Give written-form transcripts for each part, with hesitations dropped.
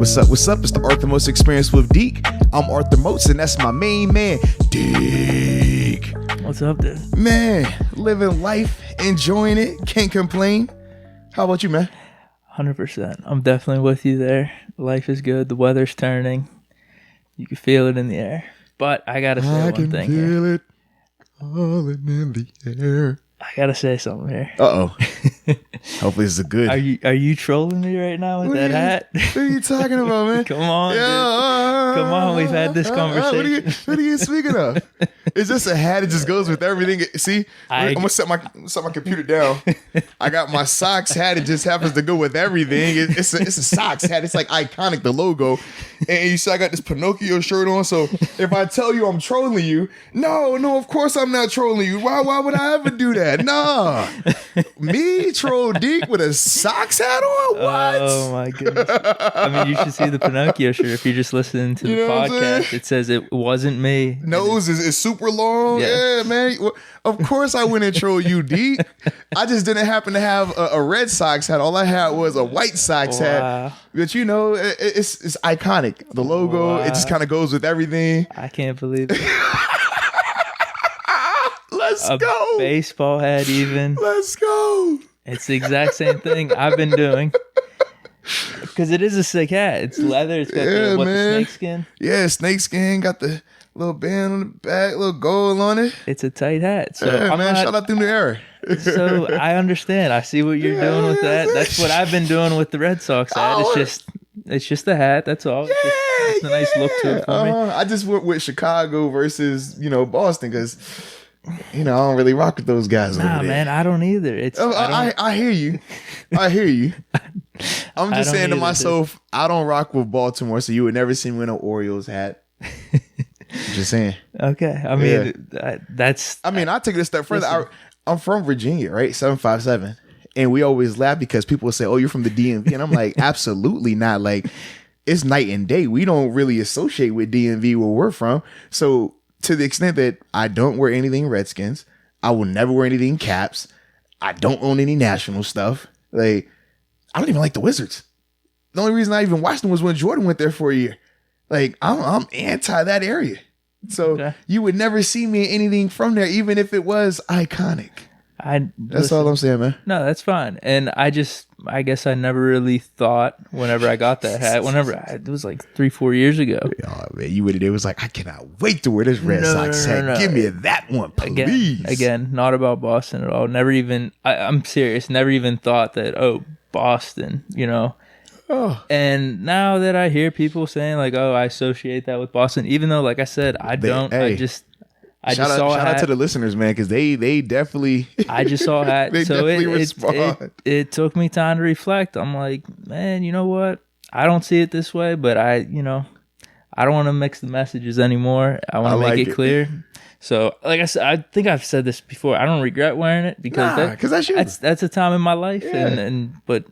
What's up? What's up? It's the Arthur Moats Experience with Deke. I'm Arthur Moats, and that's my main man, Deke. What's up, dude? Man, living life, enjoying it, can't complain. How about you, man? 100%. I'm definitely with you there. Life is good. The weather's turning. You can feel it in the air. But I gotta say one thing here. I can feel it falling in the air. I gotta say something here. Uh-oh. Hopefully this is good. Are you trolling me right now with that hat? What are you talking about, man? Come on, dude. Come on, we've had this conversation. What are you speaking of? It's just a hat. It just goes with everything. See, I'm gonna set my computer down. I got my socks hat. It just happens to go with everything. It's a socks hat. It's like iconic, the logo. And you see, I got this Pinocchio shirt on. So if I tell you I'm trolling you, no, of course I'm not trolling you. Why would I ever do that? Nah, me troll Deke with a socks hat on? What? Oh my goodness! I mean, you should see the Pinocchio shirt if you're just listening to the podcast. It says it wasn't me. Nose is super long. Yeah, man. Well, of course I went and trolled you, Deke. I just didn't happen to have a red Sox hat. All I had was a white Sox hat. But you know, it's iconic. The logo, it just kind of goes with everything. I can't believe it. Let's go. Baseball hat even. Let's go. It's the exact same thing I've been doing. Because it is a sick hat. It's leather. It's got the snake skin. Yeah, snake skin. Got the little band on the back, little gold on it. It's a tight hat. So shout out to New Era. So I understand. I see what you're doing with that. That's what I've been doing with the Red Sox hat. It's just the hat. That's all. It's a nice look to it for me. I just went with Chicago versus Boston because I don't really rock with those guys. Nah, man, I don't either. I hear you. I'm just saying to myself, I don't rock with Baltimore, so you would never see me in an Orioles hat. Just saying. Okay. I mean, I'll take it a step further. I'm from Virginia, right? 757. And we always laugh because people will say, oh, you're from the DMV. And I'm like, absolutely not. Like, it's night and day. We don't really associate with DMV where we're from. So to the extent that I don't wear anything Redskins, I will never wear anything Caps. I don't own any national stuff. Like, I don't even like the Wizards. The only reason I even watched them was when Jordan went there for a year. Like, I'm anti that area. So you would never see me in anything from there, even if it was iconic. That's all I'm saying, man. No, that's fine. And I guess I never really thought whenever I got that hat, it was like 3-4 years ago. Oh, man, it was like, I cannot wait to wear this Red Sox hat. No. Give me that one, please. Again, not about Boston at all. Never even, I'm serious, never even thought that, Boston, Oh. And now that I hear people saying like, I associate that with Boston, even though, like I said, I don't, I just saw shout out to the listeners, man, because they definitely. I just saw a hat, so it took me time to reflect. I'm like, man, you know what? I don't see it this way, but I don't want to mix the messages anymore. I want to make it clear. So, like I said, I think I've said this before. I don't regret wearing it because that's a time in my life, but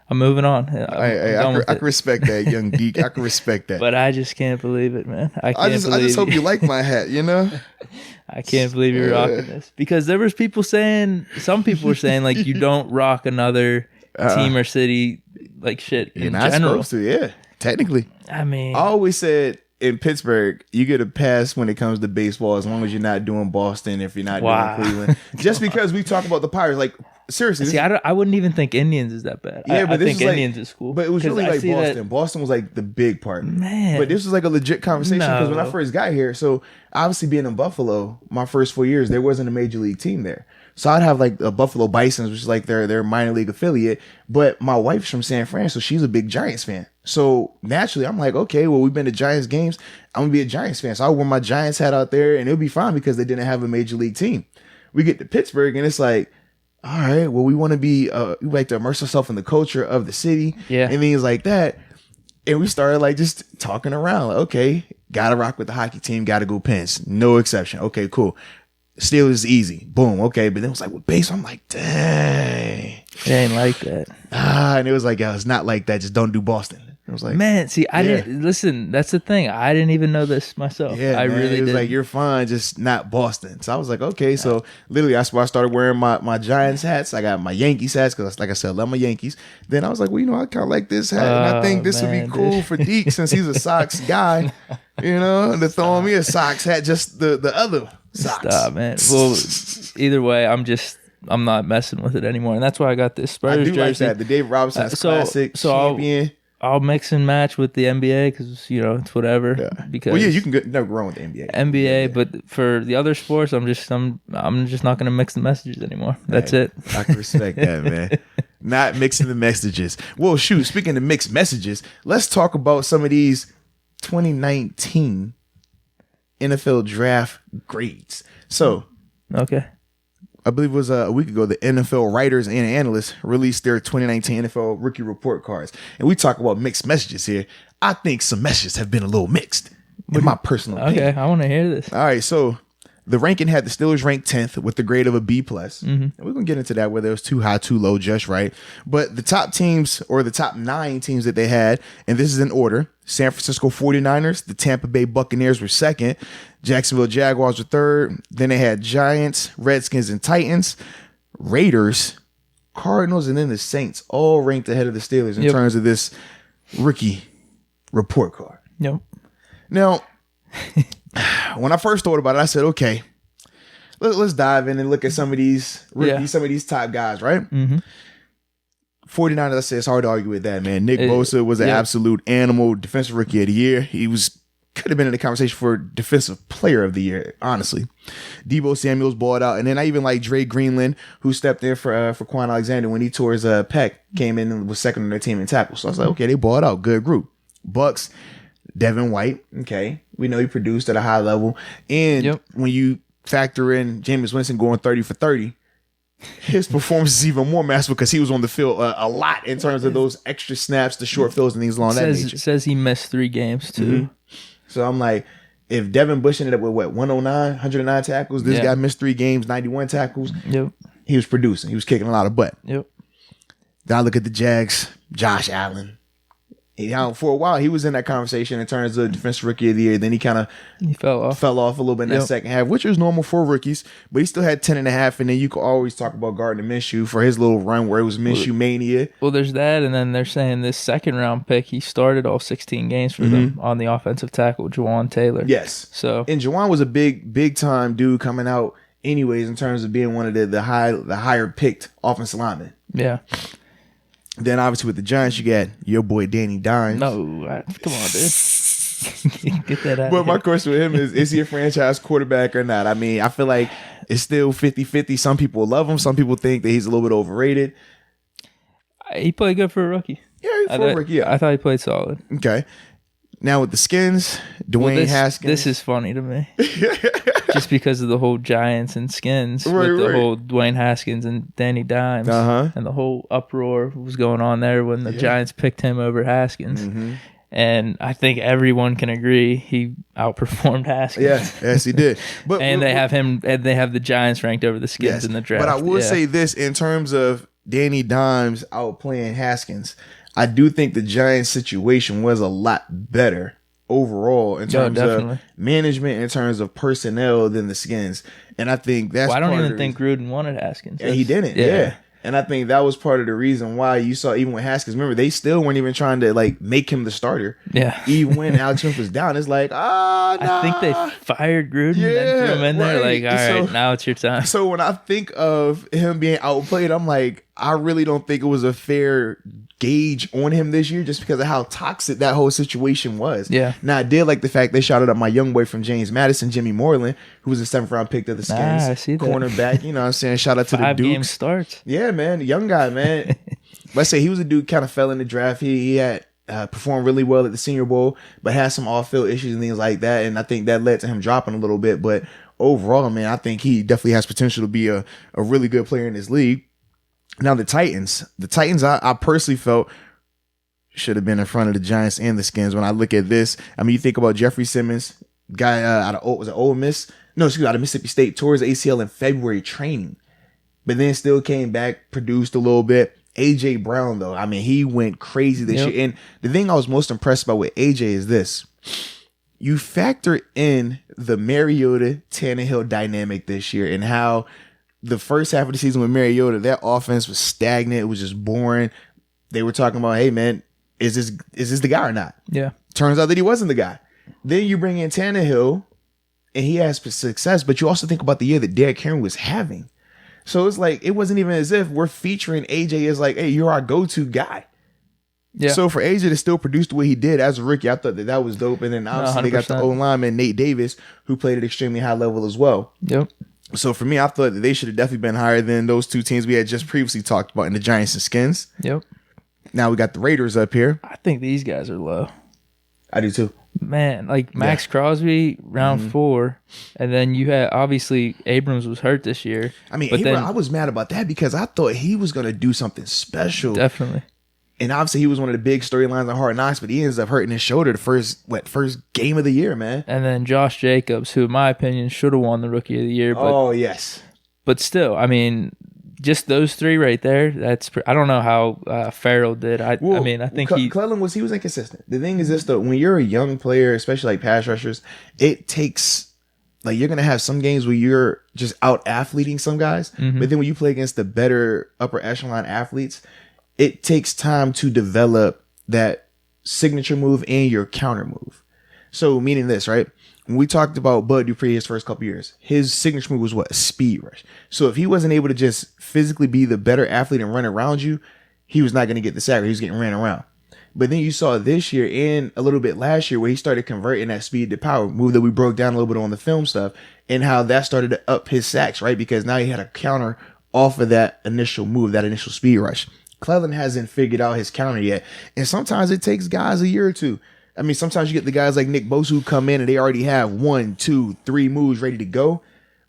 I'm moving on. I can respect that, young geek. I can respect that. But I just can't believe it, man. I just hope you like my hat, I can't believe you're rocking this. Because there was some people were saying like you don't rock another team or city like shit in general. Not supposed to, technically. I mean, I always said in Pittsburgh, you get a pass when it comes to baseball as long as you're not doing Boston, if you're not doing Cleveland. Just because we talk about the Pirates, like, seriously. See, I wouldn't even think Indians is that bad. Yeah, I think Indians is cool. But it was really like Boston. Boston was like the big part. Man. But this was like a legit conversation because when I first got here, so obviously being in Buffalo, my first 4 years, there wasn't a major league team there. So I'd have like a Buffalo Bisons, which is like their minor league affiliate. But my wife's from San Fran, so she's a big Giants fan. So naturally, I'm like, okay, well, we've been to Giants games. I'm going to be a Giants fan. So I wore my Giants hat out there, and it'll be fine because they didn't have a major league team. We get to Pittsburgh, and it's like, all right, well, we want to be, we like to immerse ourselves in the culture of the city and things like that. And we started like just talking around. Like, okay, got to rock with the hockey team, got to go Pens. No exception. Okay, cool. Steelers is easy. Boom. Okay. But then it was like with baseball, I'm like, dang. It ain't like that. And it was like, it's not like that. Just don't do Boston. I was like, man, see, I didn't listen. That's the thing. I didn't even know this myself. Yeah, I man. really it was didn't. like, you're fine, just not Boston. So I was like, okay. So literally, that's why I started wearing my Giants hats. I got my Yankees hats because, like I said, I love my Yankees. Then I was like, well, I kind of like this hat, and I think this would be cool for Deke since he's a Sox guy. And they're throwing me a Sox hat, just the other Sox. Stop, man. Well, either way, I'm not messing with it anymore, and that's why I got this Spurs I do jersey. like that. The Dave Robinson classic champion. I'll mix and match with the NBA because it's whatever. Yeah. Because you can never go wrong with the NBA. NBA, but for the other sports, I'm just not gonna mix the messages anymore. That's it. I can respect that, man. Not mixing the messages. Well, shoot. Speaking of mixed messages, let's talk about some of these 2019 NFL draft grades. So, okay. I believe it was a week ago, the NFL writers and analysts released their 2019 NFL rookie report cards. And we talk about mixed messages here. I think some messages have been a little mixed, in my personal opinion. Okay, I want to hear this. All right, so the ranking had the Steelers ranked 10th with the grade of a B+. Mm-hmm. And we're going to get into that, whether it was too high, too low, just right. But the top teams, or the top 9 teams that they had, and this is in order: San Francisco 49ers, the Tampa Bay Buccaneers were second, Jacksonville Jaguars were third. Then they had Giants, Redskins, and Titans, Raiders, Cardinals, and then the Saints, all ranked ahead of the Steelers in terms of this rookie report card. Yep. Now, when I first thought about it, I said, okay, let's dive in and look at some of these rookies, some of these top guys, right? Mm-hmm. 49ers, I said, it's hard to argue with that, man. Nick Bosa was an absolute animal, defensive rookie of the year. He could have been in the conversation for defensive player of the year, honestly. Deebo Samuel's balled out. And then I even like Dre Greenland, who stepped in for Quan Alexander when he tore his pec, came in and was second on their team in tackles. So I was like, okay, they balled out. Good group. Bucks, Devin White. Okay. We know he produced at a high level. And when you factor in Jameis Winston going 30 for 30, his performance is even more massive because he was on the field a lot in terms of those extra snaps, the short fields, and things along that nature. Says he missed 3 games too. Mm-hmm. So I'm like, if Devin Bush ended up with 109 tackles, this guy missed 3 games, 91 tackles. Yep. He was producing. He was kicking a lot of butt. Yep. Then I look at the Jags, Josh Allen. For a while, he was in that conversation in terms of defensive rookie of the year. Then he fell off a little bit in that second half, which is normal for rookies. But he still had 10.5. And then you could always talk about Gardner Minshew for his little run where it was Minshew mania. Well, there's that, and then they're saying this second round pick, he started all 16 games for them on the offensive tackle, Jawan Taylor. Yes. So and Jawan was a big time dude coming out, anyways, in terms of being one of the higher picked offensive linemen. Yeah. Then obviously with the Giants, you got your boy Danny Dimes. No, come on, dude. Get that out. But my question with him is he a franchise quarterback or not? I mean, I feel like it's still 50-50. Some people love him. Some people think that he's a little bit overrated. He played good for a rookie. Yeah, for a rookie. Yeah. I thought he played solid. Okay. Now with the Skins, Dwayne Haskins. This is funny to me. Just because of the whole Giants and Skins with the whole Dwayne Haskins and Danny Dimes and the whole uproar was going on there when the Giants picked him over Haskins. Mm-hmm. And I think everyone can agree he outperformed Haskins. Yes, he did. But they have the Giants ranked over the Skins in the draft. But I will say this in terms of Danny Dimes outplaying Haskins. I do think the Giants situation was a lot better overall in terms of management, in terms of personnel than the Skins. And I think that's I don't even think Gruden wanted Haskins. Yeah, he didn't. Yeah. And I think that was part of the reason why you saw, even with Haskins, remember, they still weren't even trying to make him the starter. Yeah. Even when Alex Smith was down, it's like, nah. I think they fired Gruden and then threw him in there. Like, all right, now it's your time. So when I think of him being outplayed, I'm like, I really don't think it was a fair gauge on him this year just because of how toxic that whole situation was. Yeah. Now, I did like the fact they shouted up my young boy from James Madison, Jimmy Moreland, who was a 7th round pick of the Skins. I see that. Cornerback, you know what I'm saying? Shout out to the Dukes. 5 game starts. Yeah, man. Young guy, man. Let's say he was a dude kind of fell in the draft. He had performed really well at the Senior Bowl, but had some off-field issues and things like that. And I think that led to him dropping a little bit. But overall, man, I think he definitely has potential to be a really good player in this league. Now, the Titans, I personally felt should have been in front of the Giants and the Skins. When I look at this, I mean, you think about Jeffrey Simmons, guy out of Ole Miss? No, excuse me, out of Mississippi State, tore his ACL in February training, but then still came back, produced a little bit. AJ Brown, though, I mean, he went crazy this year. And the thing I was most impressed about with AJ is this. You factor in the Mariota-Tannehill dynamic this year and how the first half of the season with Mariota, that offense was stagnant. It was just boring. They were talking about, hey, man, is this the guy or not? Yeah. Turns out that he wasn't the guy. Then you bring in Tannehill, and he has success, but you also think about the year that Derrick Henry was having. So it's like, it wasn't even as if we're featuring AJ as like, hey, you're our go-to guy. Yeah. So for AJ to still produce the way he did as a rookie, I thought that was dope. And then obviously they got the O-lineman, Nate Davis, who played at extremely high level as well. Yep. So for me, I thought that they should have definitely been higher than those two teams we had just previously talked about in the Giants and Skins. Yep. Now we got the Raiders up here. I think these guys are low. I do too. Man, like Max Crosby, round 4, and then you had, obviously, Abrams was hurt this year. I mean, I was mad about that because I thought he was going to do something special. Definitely. And obviously, he was one of the big storylines of Hard Knocks, but he ends up hurting his shoulder the first game of the year, man. And then Josh Jacobs, who, in my opinion, should have won the Rookie of the Year. But, yes. But still, I mean, just those three right there, I don't know how Farrell did. I think Cleveland was inconsistent. The thing is this, though, when you're a young player, especially like pass rushers, it takes, like, you're going to have some games where you're just out-athleting some guys, but then when you play against the better upper echelon athletes, it takes time to develop that signature move and your counter move. So meaning this, right? When we talked about Bud Dupree his first couple years, his signature move was what? A speed rush. So if he wasn't able to just physically be the better athlete and run around you, he was not going to get the sack. He was getting ran around. But then you saw this year and a little bit last year where he started converting that speed to power, move that we broke down a little bit on the film stuff, and how that started to up his sacks, right? Because now he had a counter off of that initial move, that initial speed rush. Cleveland hasn't figured out his counter yet. And sometimes it takes guys a year or two. I mean, sometimes you get the guys like Nick Bosa who come in and they already have 1, 2, 3 moves ready to go.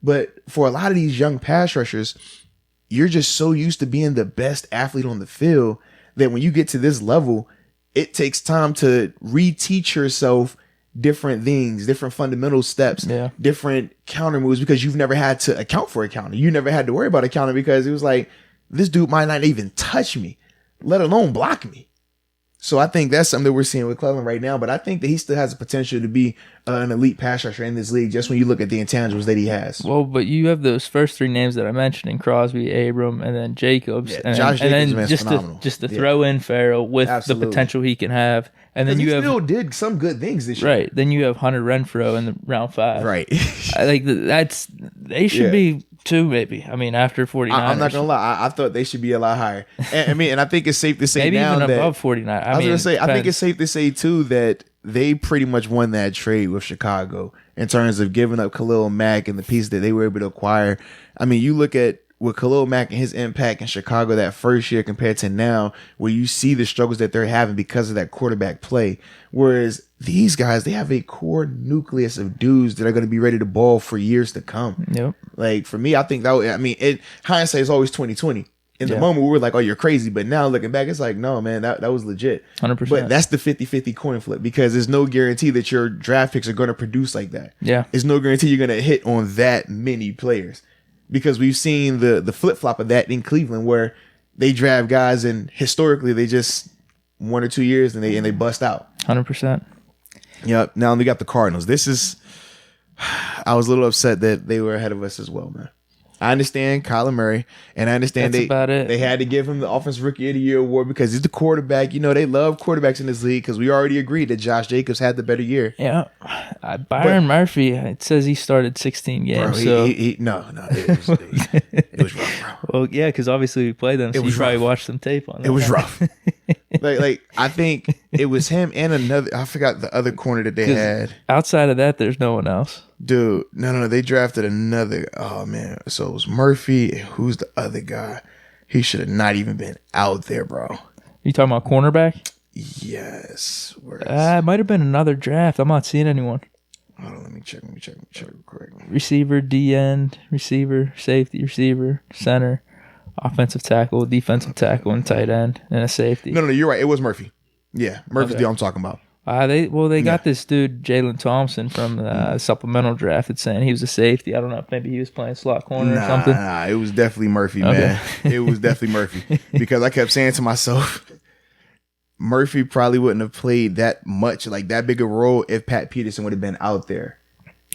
But for a lot of these young pass rushers, you're just so used to being the best athlete on the field that when you get to this level, it takes time to reteach yourself different things, different fundamental steps, different counter moves, because you've never had to account for a counter. You never had to worry about a counter because it was like, this dude might not even touch me, let alone block me. So I think that's something that we're seeing with Cleveland right now. But I think that he still has the potential to be an elite pass rusher in this league, just when you look at the intangibles that he has. Well, but you have those first 3 names that I mentioned in Crosby, Abram, and then Jacobs. Yeah, Josh Jacobs is phenomenal. Just to throw in Farrell with the potential he can have. And then he still did some good things this year. Right. Then you have Hunter Renfrow in the round 5. Right. I think they should be 2 maybe. I mean, after 49. I'm not gonna lie. I thought they should be a lot higher. And I think it's safe to say maybe now even that above 49. I think it's safe to say too that they pretty much won that trade with Chicago in terms of giving up Khalil Mack and the piece that they were able to acquire. I mean, you look at with Khalil Mack and his impact in Chicago that first year compared to now, where you see the struggles that they're having because of that quarterback play. Whereas these guys, they have a core nucleus of dudes that are going to be ready to ball for years to come. Yep. Like for me, I think hindsight is always 20/20. In the moment, we were like, oh, you're crazy. But now looking back, it's like, no, man, that was legit. 100%. But that's the 50-50 coin flip because there's no guarantee that your draft picks are going to produce like that. Yeah. There's no guarantee you're going to hit on that many players. Because we've seen the flip-flop of that in Cleveland where they draft guys and historically they just 1 or 2 years and they bust out. 100%. Yep. Now we got the Cardinals. I was a little upset that they were ahead of us as well, man. I understand Kyler Murray, and I understand they had to give him the Offensive Rookie of the Year award because he's the quarterback. You know, they love quarterbacks in this league because we already agreed that Josh Jacobs had the better year. Yeah. Byron Murphy, it says he started 16 games. Bro, it was rough, bro. Well, yeah, because obviously we played them, so you probably watched some tape on it. It was rough. like I think it was him and another, I forgot the other corner that they had. Outside of that, there's no one else. Dude, no, they drafted another. Oh man, so it was Murphy. And who's the other guy? He should have not even been out there, bro. You talking about cornerback? Yes. It might have been another draft. I'm not seeing anyone. Hold on, let me check correctly. Receiver, D end, receiver, safety, receiver, center, offensive tackle, defensive tackle, and tight end, and a safety. No, you're right. It was Murphy. Yeah, Murphy's the I'm talking about. They got this dude Jalen Thompson from the supplemental draft. It's saying he was a safety. I don't know if maybe he was playing slot corner or something. Nah, it was definitely Murphy, man. It was definitely Murphy because I kept saying to myself, Murphy probably wouldn't have played that much, like that big a role, if Pat Peterson would have been out there.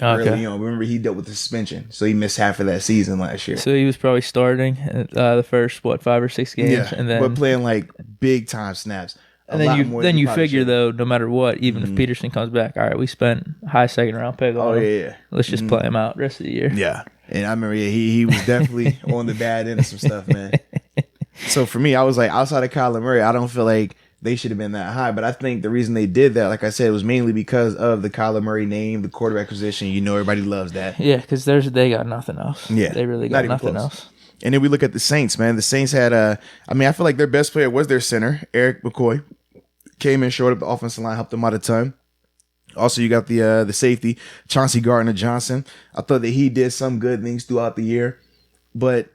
Okay. Early on. Remember, he dealt with the suspension, so he missed half of that season last year. So he was probably starting the first 5 or 6 games, and then but playing like big time snaps. And then you figure though, no matter what, even if Peterson comes back, all right, we spent high second round pick on him. Yeah. Let's just play him out the rest of the year. Yeah, and I remember he was definitely on the bad end of some stuff, man. So for me, I was like, outside of Kyler Murray, I don't feel like they should have been that high. But I think the reason they did that, like I said, was mainly because of the Kyler Murray name, the quarterback position. You know, everybody loves that. Yeah, because they got nothing else. Yeah, they really got nothing else. And then we look at the Saints, man. The Saints had I feel like their best player was their center, Eric McCoy. Came in, showed up the offensive line, helped them out a ton. Also, you got the safety, Chauncey Gardner-Johnson. I thought that he did some good things throughout the year, but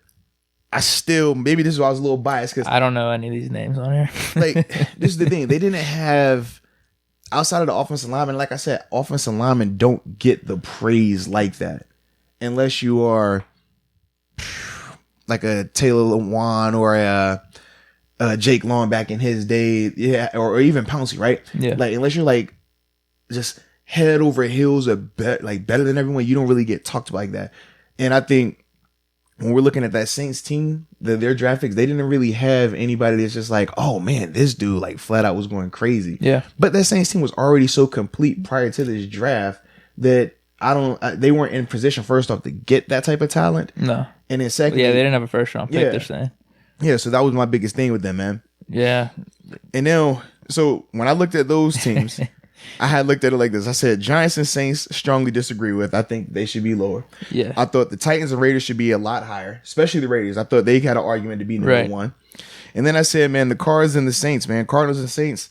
I still, maybe this is why I was a little biased because I don't know any of these names on here. Like, this is the thing. They didn't have, outside of the offensive lineman, like I said, offensive linemen don't get the praise like that unless you are like a Taylor Lewan or a Jake Long back in his day, or even Pouncey, right? Yeah. Like, unless you're like just head over heels or better than everyone, you don't really get talked about like that. And I think when we're looking at that Saints team, their draft picks, they didn't really have anybody that's just like, oh man, this dude like flat out was going crazy. Yeah. But that Saints team was already so complete prior to this draft that they weren't in position, first off, to get that type of talent. No. And then second, they didn't have a first round pick, they're saying. Yeah, so that was my biggest thing with them, man. Yeah. And then, so when I looked at those teams, I had looked at it like this. I said, Giants and Saints strongly disagree with. I think they should be lower. Yeah. I thought the Titans and Raiders should be a lot higher, especially the Raiders. I thought they had an argument to be number one. And then I said, man, the Cards and the Saints, man, Cardinals and Saints,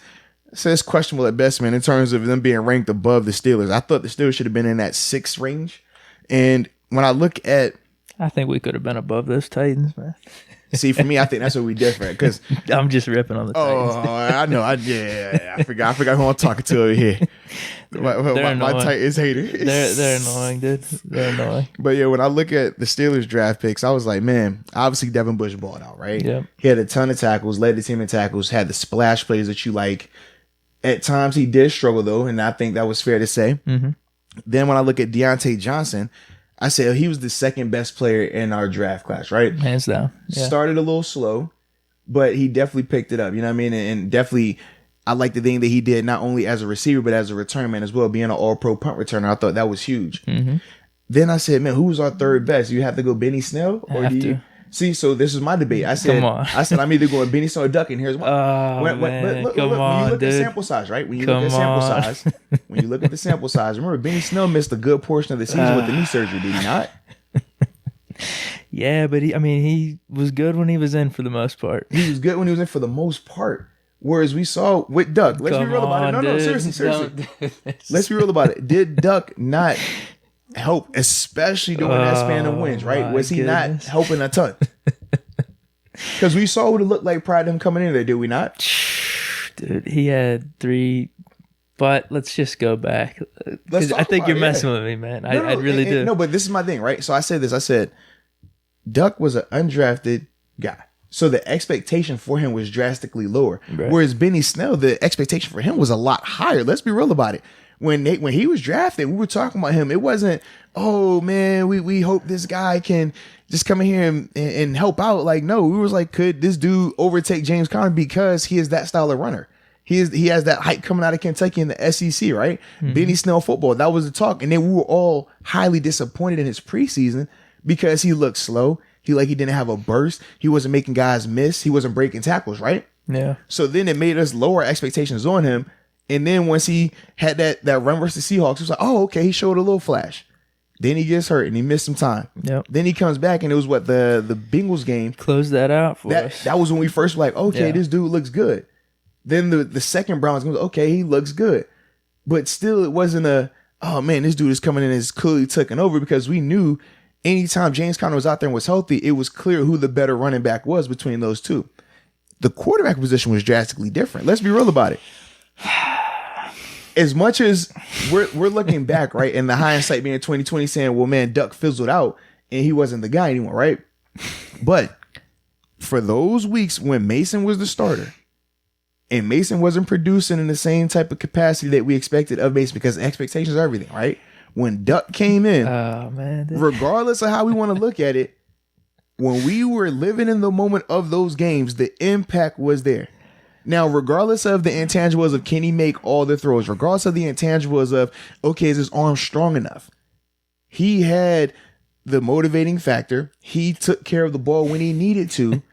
it's questionable at best, man, in terms of them being ranked above the Steelers. I thought the Steelers should have been in that 6 range. And when I look at, I think we could have been above those Titans, man. See, for me, I think that's where we different because I'm just ripping on the Titans. Oh, I know. I forgot who I'm talking to over here. My Titans hater. They're annoying, dude. They're annoying. But yeah, when I look at the Steelers draft picks, I was like, man, obviously Devin Bush balled out, right? Yeah. He had a ton of tackles, led the team in tackles, had the splash plays that you like. At times he did struggle though, and I think that was fair to say. Mm-hmm. Then when I look at Deontay Johnson, I said he was the second best player in our draft class, right? Hands down. Yeah. Started a little slow, but he definitely picked it up. You know what I mean? And definitely, I like the thing that he did not only as a receiver, but as a return man as well, being an all-pro punt returner. I thought that was huge. Mm-hmm. Then I said, man, who's our third best? You have to go Benny Snell? Or do you... See, so this is my debate. I said, I'm either going Benny Snell or Duck, and here's why. When you look at sample size, right? When you look at the sample size, remember Benny Snell missed a good portion of the season with the knee surgery, did he not? Yeah, but he was good when he was in for the most part. He was good when he was in for the most part. Whereas we saw with Duck, let's be real about it. No, seriously. Let's be real about it. Did Duck not help, especially during that span of wins, right? Was he not helping a ton? Because we saw what it looked like prior to him coming in there, did we not? Dude, he had 3, but let's just go back. I think you're messing with me, man. I really do. No, but this is my thing, right? So I said this. I said, Duck was an undrafted guy. So the expectation for him was drastically lower. Right. Whereas Benny Snell, the expectation for him was a lot higher. Let's be real about it. When he was drafted, we were talking about him. It wasn't, oh man, we hope this guy can just come in here and help out. Like, no, we was like, could this dude overtake James Conner because he is that style of runner? He has that height coming out of Kentucky in the SEC, right? Mm-hmm. Benny Snell football. That was the talk. And then we were all highly disappointed in his preseason because he looked slow. He didn't have a burst. He wasn't making guys miss. He wasn't breaking tackles, right? Yeah. So then it made us lower expectations on him. And then once he had that run versus the Seahawks, it was like, oh, okay, he showed a little flash. Then he gets hurt and he missed some time. Yep. Then he comes back and it was the Bengals game. Close that out for us. That was when we first were like, okay, this dude looks good. Then the second Browns goes, okay, he looks good. But still, it wasn't oh man, this dude is coming in and is clearly taking over, because we knew anytime James Conner was out there and was healthy, it was clear who the better running back was between those two. The quarterback position was drastically different. Let's be real about it. as much as we're looking back, right, and the hindsight being 2020, saying, well, man, Duck fizzled out and he wasn't the guy anymore, right? But for those weeks when Mason was the starter and Mason wasn't producing in the same type of capacity that we expected of Mason, because expectations are everything, right? When Duck came in, regardless of how we want to look at it, when we were living in the moment of those games, the impact was there. Now, regardless of the intangibles of can he make all the throws, regardless of the intangibles of, okay, is his arm strong enough? He had the motivating factor. He took care of the ball when he needed to.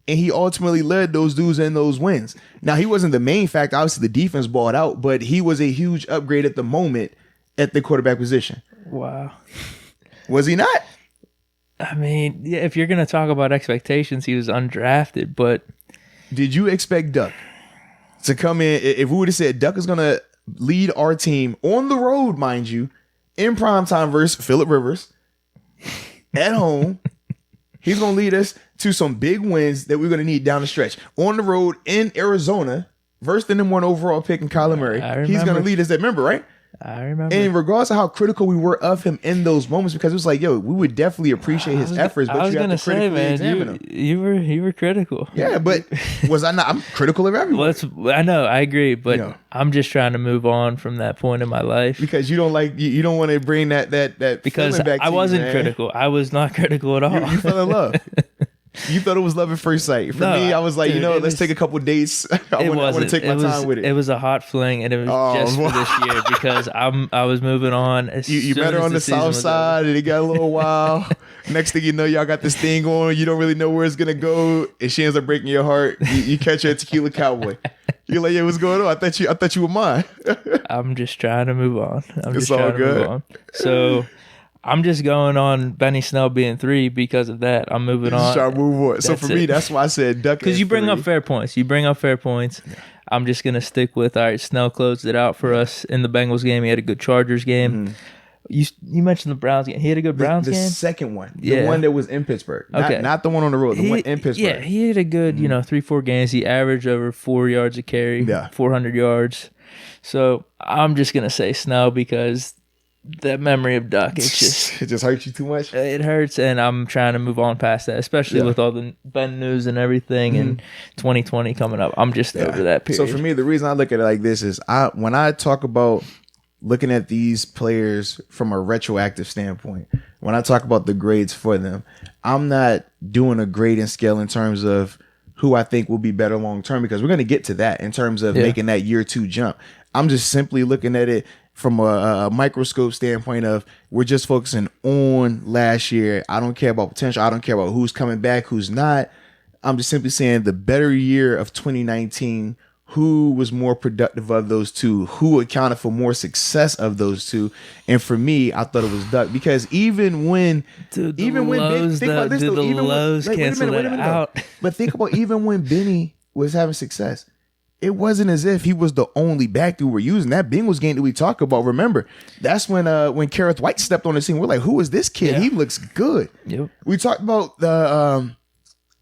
And he ultimately led those dudes in those wins. Now, he wasn't the main factor. Obviously, the defense balled out, but he was a huge upgrade at the moment at the quarterback position. Wow. Was he not? I mean, yeah, if you're going to talk about expectations, he was undrafted, but... Did you expect Duck to come in? If we would have said Duck is going to lead our team on the road, mind you, in primetime versus Phillip Rivers at home, he's going to lead us to some big wins that we're going to need down the stretch. On the road in Arizona versus the #1 overall pick in Kyler Murray. He's going to lead us that, remember, right? I remember. And regardless of how critical we were of him in those moments, because it was like, yo, we would definitely appreciate his efforts, but you have to critically examine him. You were critical. Yeah, but was I not? I'm critical of everyone. Well, I know, I agree, but I'm just trying to move on from that point in my life. Because you don't like, you don't want to bring that because back to I wasn't you, critical. I was not critical at all. You fell in love. You thought it was love at first sight. For me, I was like, dude, let's take a couple dates. I want to take my time with it. It was a hot fling, and it was just for this year because I was moving on. You met her on the south side, and it got a little wild. Next thing you know, y'all got this thing going. You don't really know where it's gonna go, and she ends up breaking your heart. You catch her at Tequila Cowboy. You're like, yeah, what's going on? I thought you were mine. I'm just trying to move on. It's all good. So. I'm just going on Benny Snell being 3 because of that. I'm moving on. Trying to move on. So for me, that's why I said Duck. Because you bring up fair points. Yeah. I'm just going to stick with, all right, Snell closed it out for us in the Bengals game. He had a good Chargers game. Mm-hmm. You mentioned the Browns game. He had a good Browns game? The second one. The one that was in Pittsburgh. Not the one on the road. The one in Pittsburgh. Yeah, he had a good, 3-4 games. He averaged over 4 yards a carry, 400 yards. So I'm just going to say Snell because... that memory of Duck, it just hurts you too much. It hurts, and I'm trying to move on past that, especially with all the Ben news and everything, and 2020 coming up. I'm just over that period. So for me, the reason I look at it like this is, when I talk about looking at these players from a retroactive standpoint, when I talk about the grades for them, I'm not doing a grading scale in terms of who I think will be better long term, because we're going to get to that in terms of making that year 2 jump. I'm just simply looking at it from a microscope standpoint of we're just focusing on last year. I don't care about potential. I don't care about who's coming back, who's not. I'm just simply saying the better year of 2019, who was more productive of those two, who accounted for more success of those two. And for me, I thought it was Duck, because even when Benny was having success, it wasn't as if he was the only back that we were using. That Bengals game that we talk about, remember, that's when Kareth White stepped on the scene. We're like, who is this kid? Yeah. He looks good. Yep. We talked about the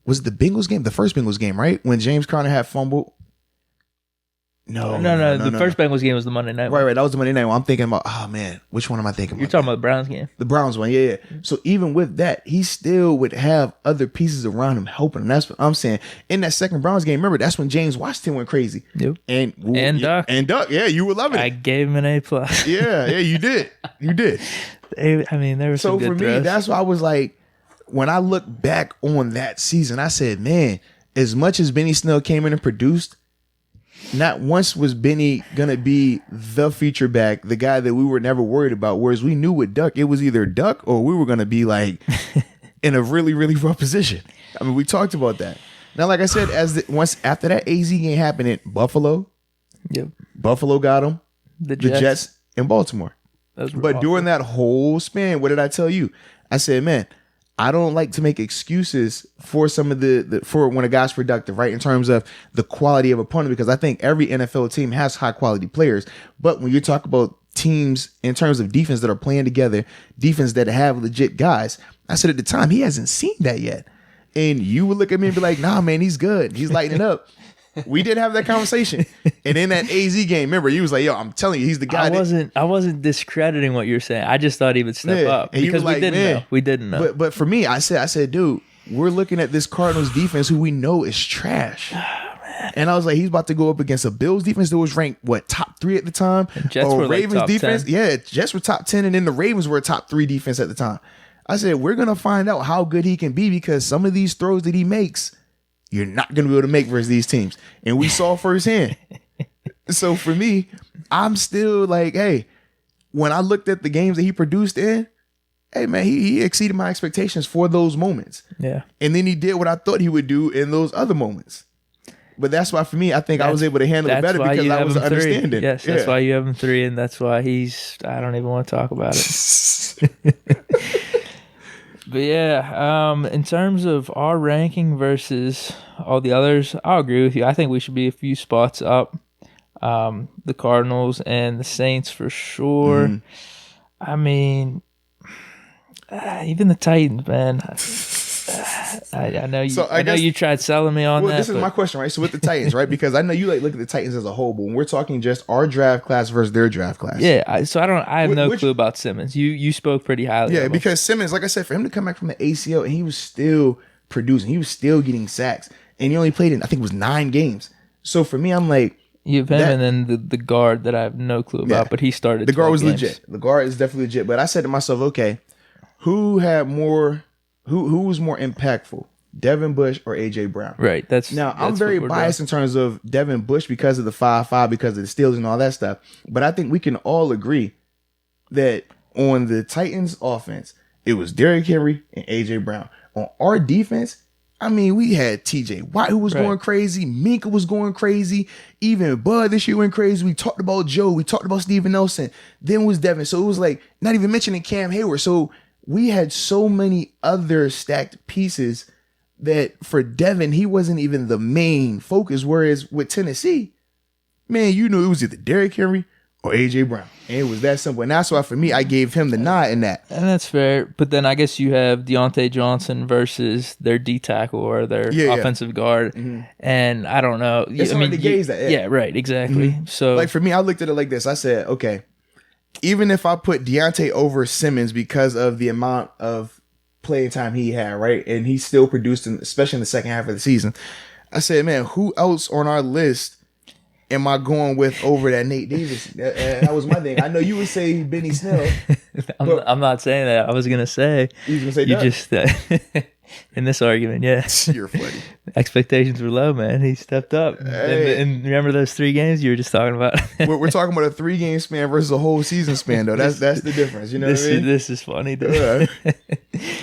was it the Bengals game? The first Bengals game, right? When James Conner had fumbled. No. The first Bengals game was the Monday night one. Right. That was the Monday night one. I'm thinking about, oh man, which one am I thinking about? You're talking about the Browns game. The Browns one, yeah. So even with that, he still would have other pieces around him helping him. That's what I'm saying. In that second Browns game, remember, that's when James Washington went crazy. Yep. And Duck, yeah, you were loving it. I gave him an A+. Yeah, you did. You did. There was some good for me, throws. That's why I was like, when I look back on that season, I said, man, as much as Benny Snell came in and produced, not once was Benny gonna be the feature back, the guy that we were never worried about. Whereas we knew with Duck, it was either Duck or we were gonna be like in a really, really rough position. I mean, we talked about that. Now, like I said, once after that AZ game happened in Buffalo, Buffalo got him, the Jets and Baltimore. But during that whole span, what did I tell you? I said, man, I don't like to make excuses for some of for when a guy's productive, right? In terms of the quality of opponent, because I think every NFL team has high quality players. But when you talk about teams in terms of defense that are playing together, defense that have legit guys, I said at the time, he hasn't seen that yet. And you would look at me and be like, nah, man, he's good. He's lighting up. We did have that conversation. And in that AZ game, remember, he was like, yo, I'm telling you, he's the guy. I wasn't discrediting what you're saying. I just thought he would step up because we didn't know. We didn't know. But for me, I said, dude, we're looking at this Cardinals defense who we know is trash. And I was like, he's about to go up against a Bills defense that was ranked, top 3 at the time? And Jets were Ravens like top defense. 10. Yeah, Jets were top 10, and then the Ravens were a top 3 defense at the time. I said, we're going to find out how good he can be because some of these throws that he makes, you're not going to be able to make versus these teams. And we saw firsthand. So for me, I'm still like, hey, when I looked at the games that he produced in, hey, man, he exceeded my expectations for those moments. Yeah. And then he did what I thought he would do in those other moments. But that's why, for me, I think I was able to handle it better because I was understanding. Yes, that's why you have him 3, and that's why I don't even want to talk about it. But yeah, in terms of our ranking versus all the others, I'll agree with you. I think we should be a few spots up. The Cardinals and the Saints for sure. Mm-hmm. I mean, even the Titans, man. I know you. So I know you tried selling me on that. This is my question, right? So with the Titans, right? Because I know you look at the Titans as a whole, but when we're talking just our draft class versus their draft class, yeah. I have no clue about Simmons. You spoke pretty highly. Yeah, because Simmons, like I said, for him to come back from the ACL and he was still producing, he was still getting sacks, and he only played in, I think it was 9 games. So for me, I'm like, you have him and then the guard that I have no clue about, but he started. The guard was games. legit. The guard is definitely legit. But I said to myself, okay, who had more? Who was more impactful? Devin Bush or AJ Brown? Right. I'm very biased in terms of Devin Bush because of the 5-5, because of the steals and all that stuff. But I think we can all agree that on the Titans offense, it was Derrick Henry and AJ Brown. On our defense, I mean, we had TJ Watt who was going crazy. Minka was going crazy. Even Bud this year went crazy. We talked about Joe. We talked about Steven Nelson. Then was Devin. So it was like, not even mentioning Cam Hayward. So we had so many other stacked pieces that for Devin, he wasn't even the main focus. Whereas with Tennessee, man, you knew it was either Derrick Henry or AJ Brown. And it was that simple. And that's why for me, I gave him the nod in that. And that's fair. But then I guess you have Deontay Johnson versus their D tackle or their offensive guard. Mm-hmm. And I don't know. It's hard to gauge that. Yeah, right. Exactly. Mm-hmm. So like for me, I looked at it like this. I said, okay, even if I put Deontay over Simmons because of the amount of playing time he had, right? And he still produced, especially in the second half of the season. I said, man, who else on our list am I going with over that Nate Davis? That was my thing. I know you would say Benny Snell. I'm not saying that. I was going to say. You was going to say you that? Just, in this argument, yeah. You're funny. Expectations were low, man. He stepped up. Hey. And remember those 3 games you were just talking about? We're talking about a 3-game span versus a whole season span, though. That's the difference. You know what I mean? This is funny, dude.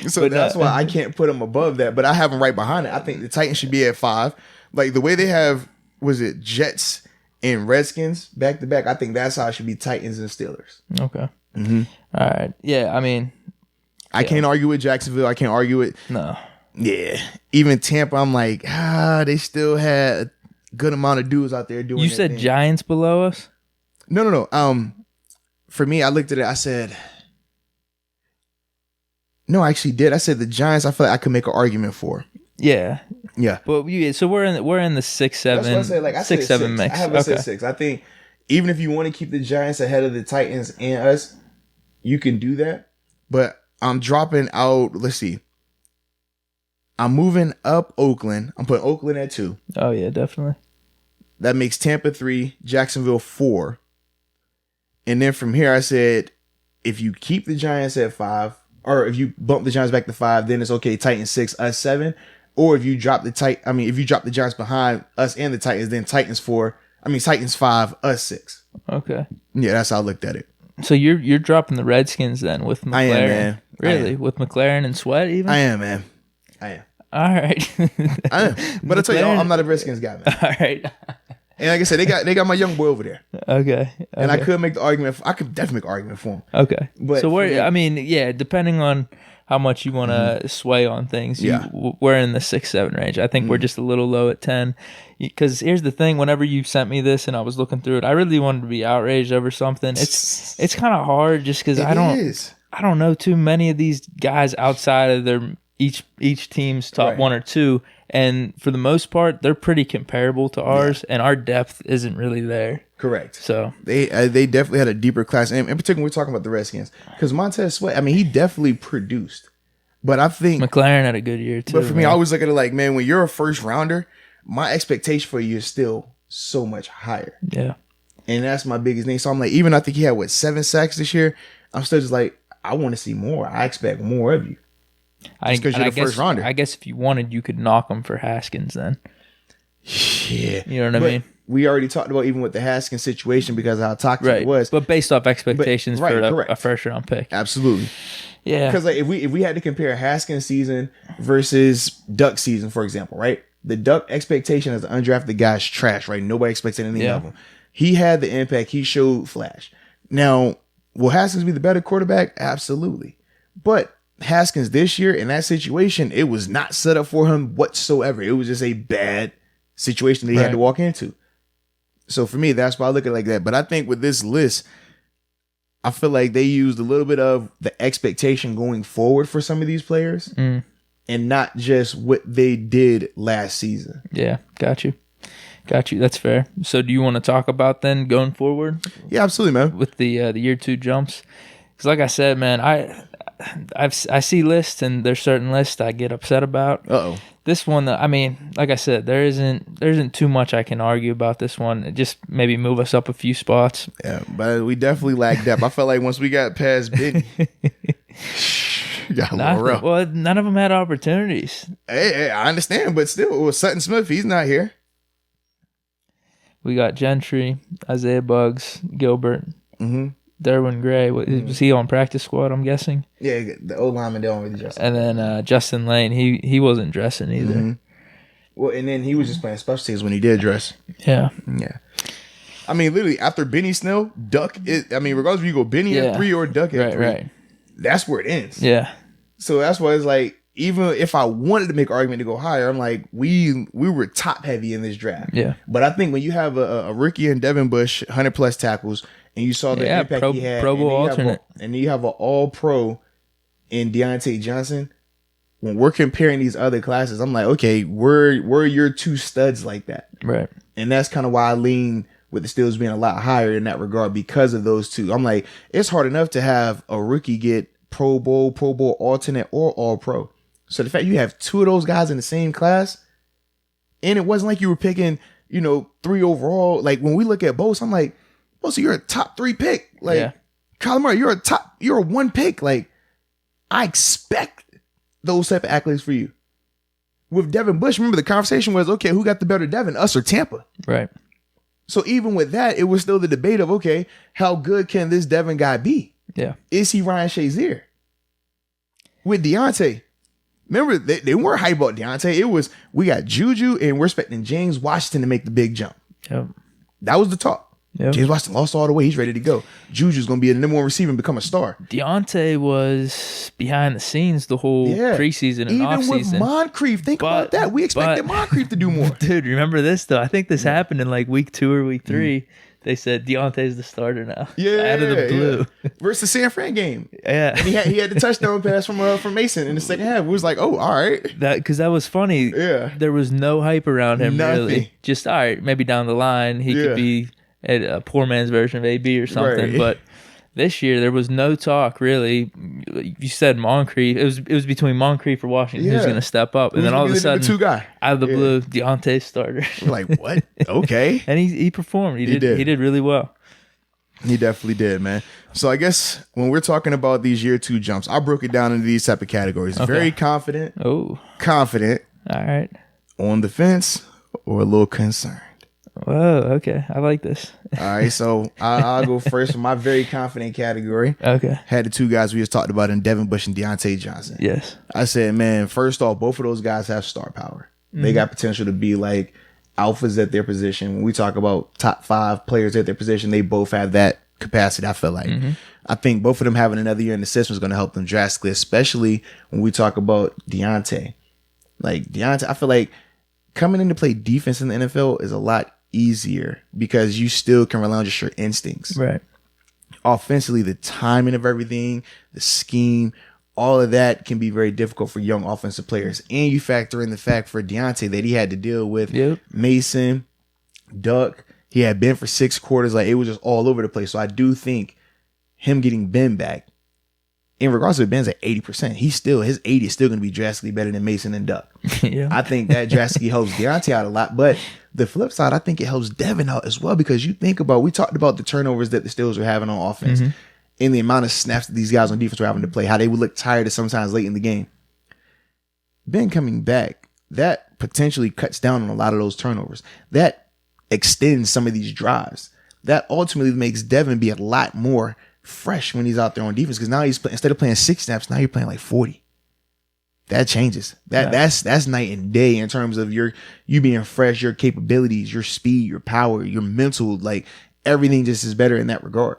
So but that's why I can't put him above that, but I have him right behind it. I think the Titans should be at 5. Like the way they have, was it Jets and Redskins back to back? I think that's how it should be, Titans and Steelers. Okay. Mm-hmm. All right. Yeah, I mean, I can't argue with Jacksonville. I can't argue with Yeah. Even Tampa, I'm like, they still had a good amount of dudes out there doing. You said thing. Giants below us? No. For me, I looked at it. I said, no, I actually did. I said the Giants. I feel like I could make an argument for. Yeah. But so we're in the 6-7. That's what I said. Like I 6-7 mix. I have a 6. I think even if you want to keep the Giants ahead of the Titans and us, you can do that. But I'm dropping out. Let's see. I'm moving up Oakland. I'm putting Oakland at 2. Oh yeah, definitely. That makes Tampa 3, Jacksonville 4. And then from here, I said, if you keep the Giants at 5, or if you bump the Giants back to 5, then it's okay. Titans 6, us 7. Or if you drop the Giants behind us and the Titans, then Titans 5, us 6. Okay. Yeah, that's how I looked at it. So you're dropping the Redskins then with McLaren? I am, man. Really? With McLaren and Sweat even? I am, man. I am. All right. I am. But I tell you, I'm not a Redskins guy, man. All right. And like I said, they got my young boy over there. Okay. And I could make the argument. I could definitely make an argument for him. Okay. But so depending on how much you want to sway on things, we're in the 6-7 range. I think we're just a little low at 10. Because here's the thing: whenever you sent me this and I was looking through it, I really wanted to be outraged over something. It's kind of hard just because I don't know too many of these guys outside of their each team's top one or two, and for the most part, they're pretty comparable to ours, and our depth isn't really there. Correct. So they definitely had a deeper class, and in particular, we're talking about the Redskins because Montez Sweat. I mean, he definitely produced, but I think McLaren had a good year too. But for me, I always look at it like, man, when you're a first rounder, my expectation for you is still so much higher. Yeah, and that's my biggest thing. So I'm like, even I think he had 7 sacks this year. I'm still just like, I want to see more. I expect more of you. Just because you're the first rounder. I guess if you wanted, you could knock him for Haskins then. Yeah. You know what I mean? We already talked about even with the Haskins situation because of how toxic it was. But based off expectations for a first round pick. Absolutely. Yeah. Because like if we had to compare Haskins season versus Duck season, for example, right? The Duck expectation as an undrafted guy is trash, right? Nobody expects anything of him. He had the impact. He showed flash. Now, will Haskins be the better quarterback? Absolutely. But Haskins this year in that situation, it was not set up for him whatsoever. It was just a bad situation that he had to walk into. So for me, that's why I look at it like that. But I think with this list, I feel like they used a little bit of the expectation going forward for some of these players and not just what they did last season. Yeah, got you. That's fair. So do you want to talk about then going forward? Yeah, absolutely, man. With the year 2 jumps. Because like I said, man, I see lists and there's certain lists I get upset about. Uh-oh. This one, I mean, like I said, there isn't too much I can argue about this one. Just maybe move us up a few spots. Yeah, but we definitely lack depth. I felt like once we got past Benny, got a little rough. Well, none of them had opportunities. Hey, I understand, but still, it was Sutton Smith. He's not here. We got Gentry, Isaiah Buggs, Gilbert. Mm-hmm. Derwin Gray, was he on practice squad, I'm guessing? Yeah, the O-lineman don't really dress. And then Justin Lane, he wasn't dressing either. Mm-hmm. Well, and then he was just playing special teams when he did dress. Yeah. I mean, literally, after Benny Snell, Duck regardless if you go Benny at 3 or Duck at 3, that's where it ends. Yeah. So that's why it's like, even if I wanted to make an argument to go higher, I'm like, we were top heavy in this draft. Yeah. But I think when you have a rookie in Devin Bush, 100 plus tackles, and you saw the impact he had, Pro Bowl alternate, and you have an All Pro in Deontay Johnson. When we're comparing these other classes, I'm like, okay, we're your 2 studs like that, right? And that's kind of why I lean with the Steelers being a lot higher in that regard because of those 2. I'm like, it's hard enough to have a rookie get Pro Bowl alternate, or All Pro. So the fact you have 2 of those guys in the same class, and it wasn't like you were picking, 3 overall. Like when we look at Bose, I'm like, oh, so you're a top 3 pick. Like, Kyler Murray, you're a 1 pick. Like, I expect those type of accolades for you. With Devin Bush, remember the conversation was, okay, who got the better Devin, us or Tampa? Right. So even with that, it was still the debate of, okay, how good can this Devin guy be? Yeah. Is he Ryan Shazier? With Deontay, remember, they weren't hype about Deontay. It was, we got Juju and we're expecting James Washington to make the big jump. Yep. That was the talk. Yep. James Washington lost all the way. He's ready to go. Juju's going to be a number 1 receiver and become a star. Deontay was behind the scenes the whole preseason and offseason. Even with Moncrief, think about that. We expected Moncrief to do more. Dude, remember this, though? I think this happened in like week 2 or week 3. They said Deontay's the starter now. Yeah, out of the blue. Versus the San Fran game. Yeah, and he had the touchdown pass from Mason in the second half. We was like, oh, all right. Because that was funny. Yeah, there was no hype around him. Nothing. Really. Just all right, maybe down the line he could be a poor man's version of AB or something. Right. But this year there was no talk really. You said Moncrief. It was between Moncrief or Washington who's going to step up, and then all of a sudden, the 2 guy out of the blue, Deontay's starter. We're like, what? Okay, and he performed. He did really well. He definitely did, man. So I guess when we're talking about these year 2 jumps, I broke it down into these type of categories. Okay. Very confident. Oh, confident. All right. On the fence or a little concerned. Whoa, okay. I like this. All right, so I'll go first in my very confident category. Okay. Had the 2 guys we just talked about in Devin Bush and Deontay Johnson. Yes. I said, man, first off, both of those guys have star power. Mm-hmm. They got potential to be like alphas at their position. When we talk about top 5 players at their position, they both have that capacity, I feel like. Mm-hmm. I think both of them having another year in the system is going to help them drastically, especially when we talk about Deontay. Like, Deontay, I feel like coming in to play defense in the NFL is a lot easier because you still can rely on just your instincts. Right. Offensively, the timing of everything, the scheme, all of that can be very difficult for young offensive players. And you factor in the fact for Deontay that he had to deal with Mason, Duck. He had Ben for 6 quarters. Like, it was just all over the place. So I do think him getting Ben back, in regards to Ben's at 80%, his 80 is still going to be drastically better than Mason and Duck. I think that drastically helps Deontay out a lot. But the flip side, I think it helps Devin out as well, because you think about, we talked about the turnovers that the Steelers were having on offense and the amount of snaps that these guys on defense were having to play, how they would look tired sometimes late in the game. Ben coming back, that potentially cuts down on a lot of those turnovers. That extends some of these drives. That ultimately makes Devin be a lot more fresh when he's out there on defense, because now instead of playing 6 snaps, now you're playing like 40. That changes. That's night and day in terms of you being fresh, your capabilities, your speed, your power, your mental, like everything just is better in that regard.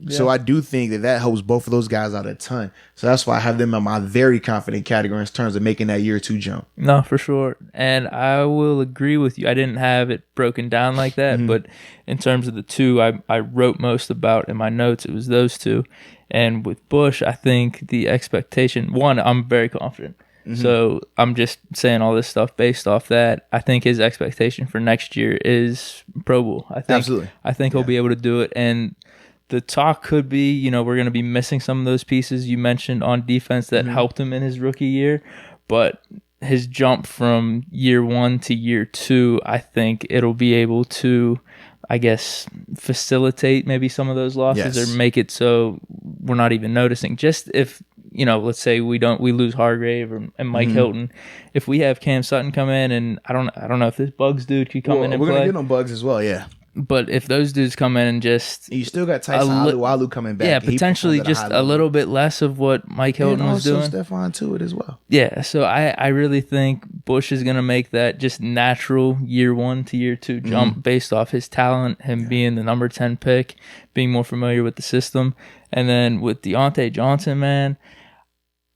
So I do think that helps both of those guys out a ton. So that's why I have them in my very confident category in terms of making that year 2 jump. No, for sure. And I will agree with you. I didn't have it broken down like that, but in terms of the 2 I wrote most about in my notes, it was those 2. And with Bush, I think the expectation, one, I'm very confident. So I'm just saying all this stuff based off that. I think his expectation for next year is Pro Bowl. Absolutely. I think he'll be able to do it. And the talk could be, we're going to be missing some of those pieces you mentioned on defense that helped him in his rookie year. But his jump from year 1 to year 2, I think it'll be able to, I guess, facilitate maybe some of those losses or make it so we're not even noticing. Just if, let's say we lose Hargrave and Mike Hilton. If we have Cam Sutton come in, and I don't know if this Bugs dude could come in and we're play. We're going to get on Bugs as well, yeah. But if those dudes come in and just... You still got Tyson Alualu coming back. Yeah, potentially just a little bit less of what Mike Hilton was doing. And also Stephon Tuitt as well. Yeah, so I really think Bush is going to make that just natural year 1 to year 2 jump based off his talent, him being the number 10 pick, being more familiar with the system. And then with Deontay Johnson, man...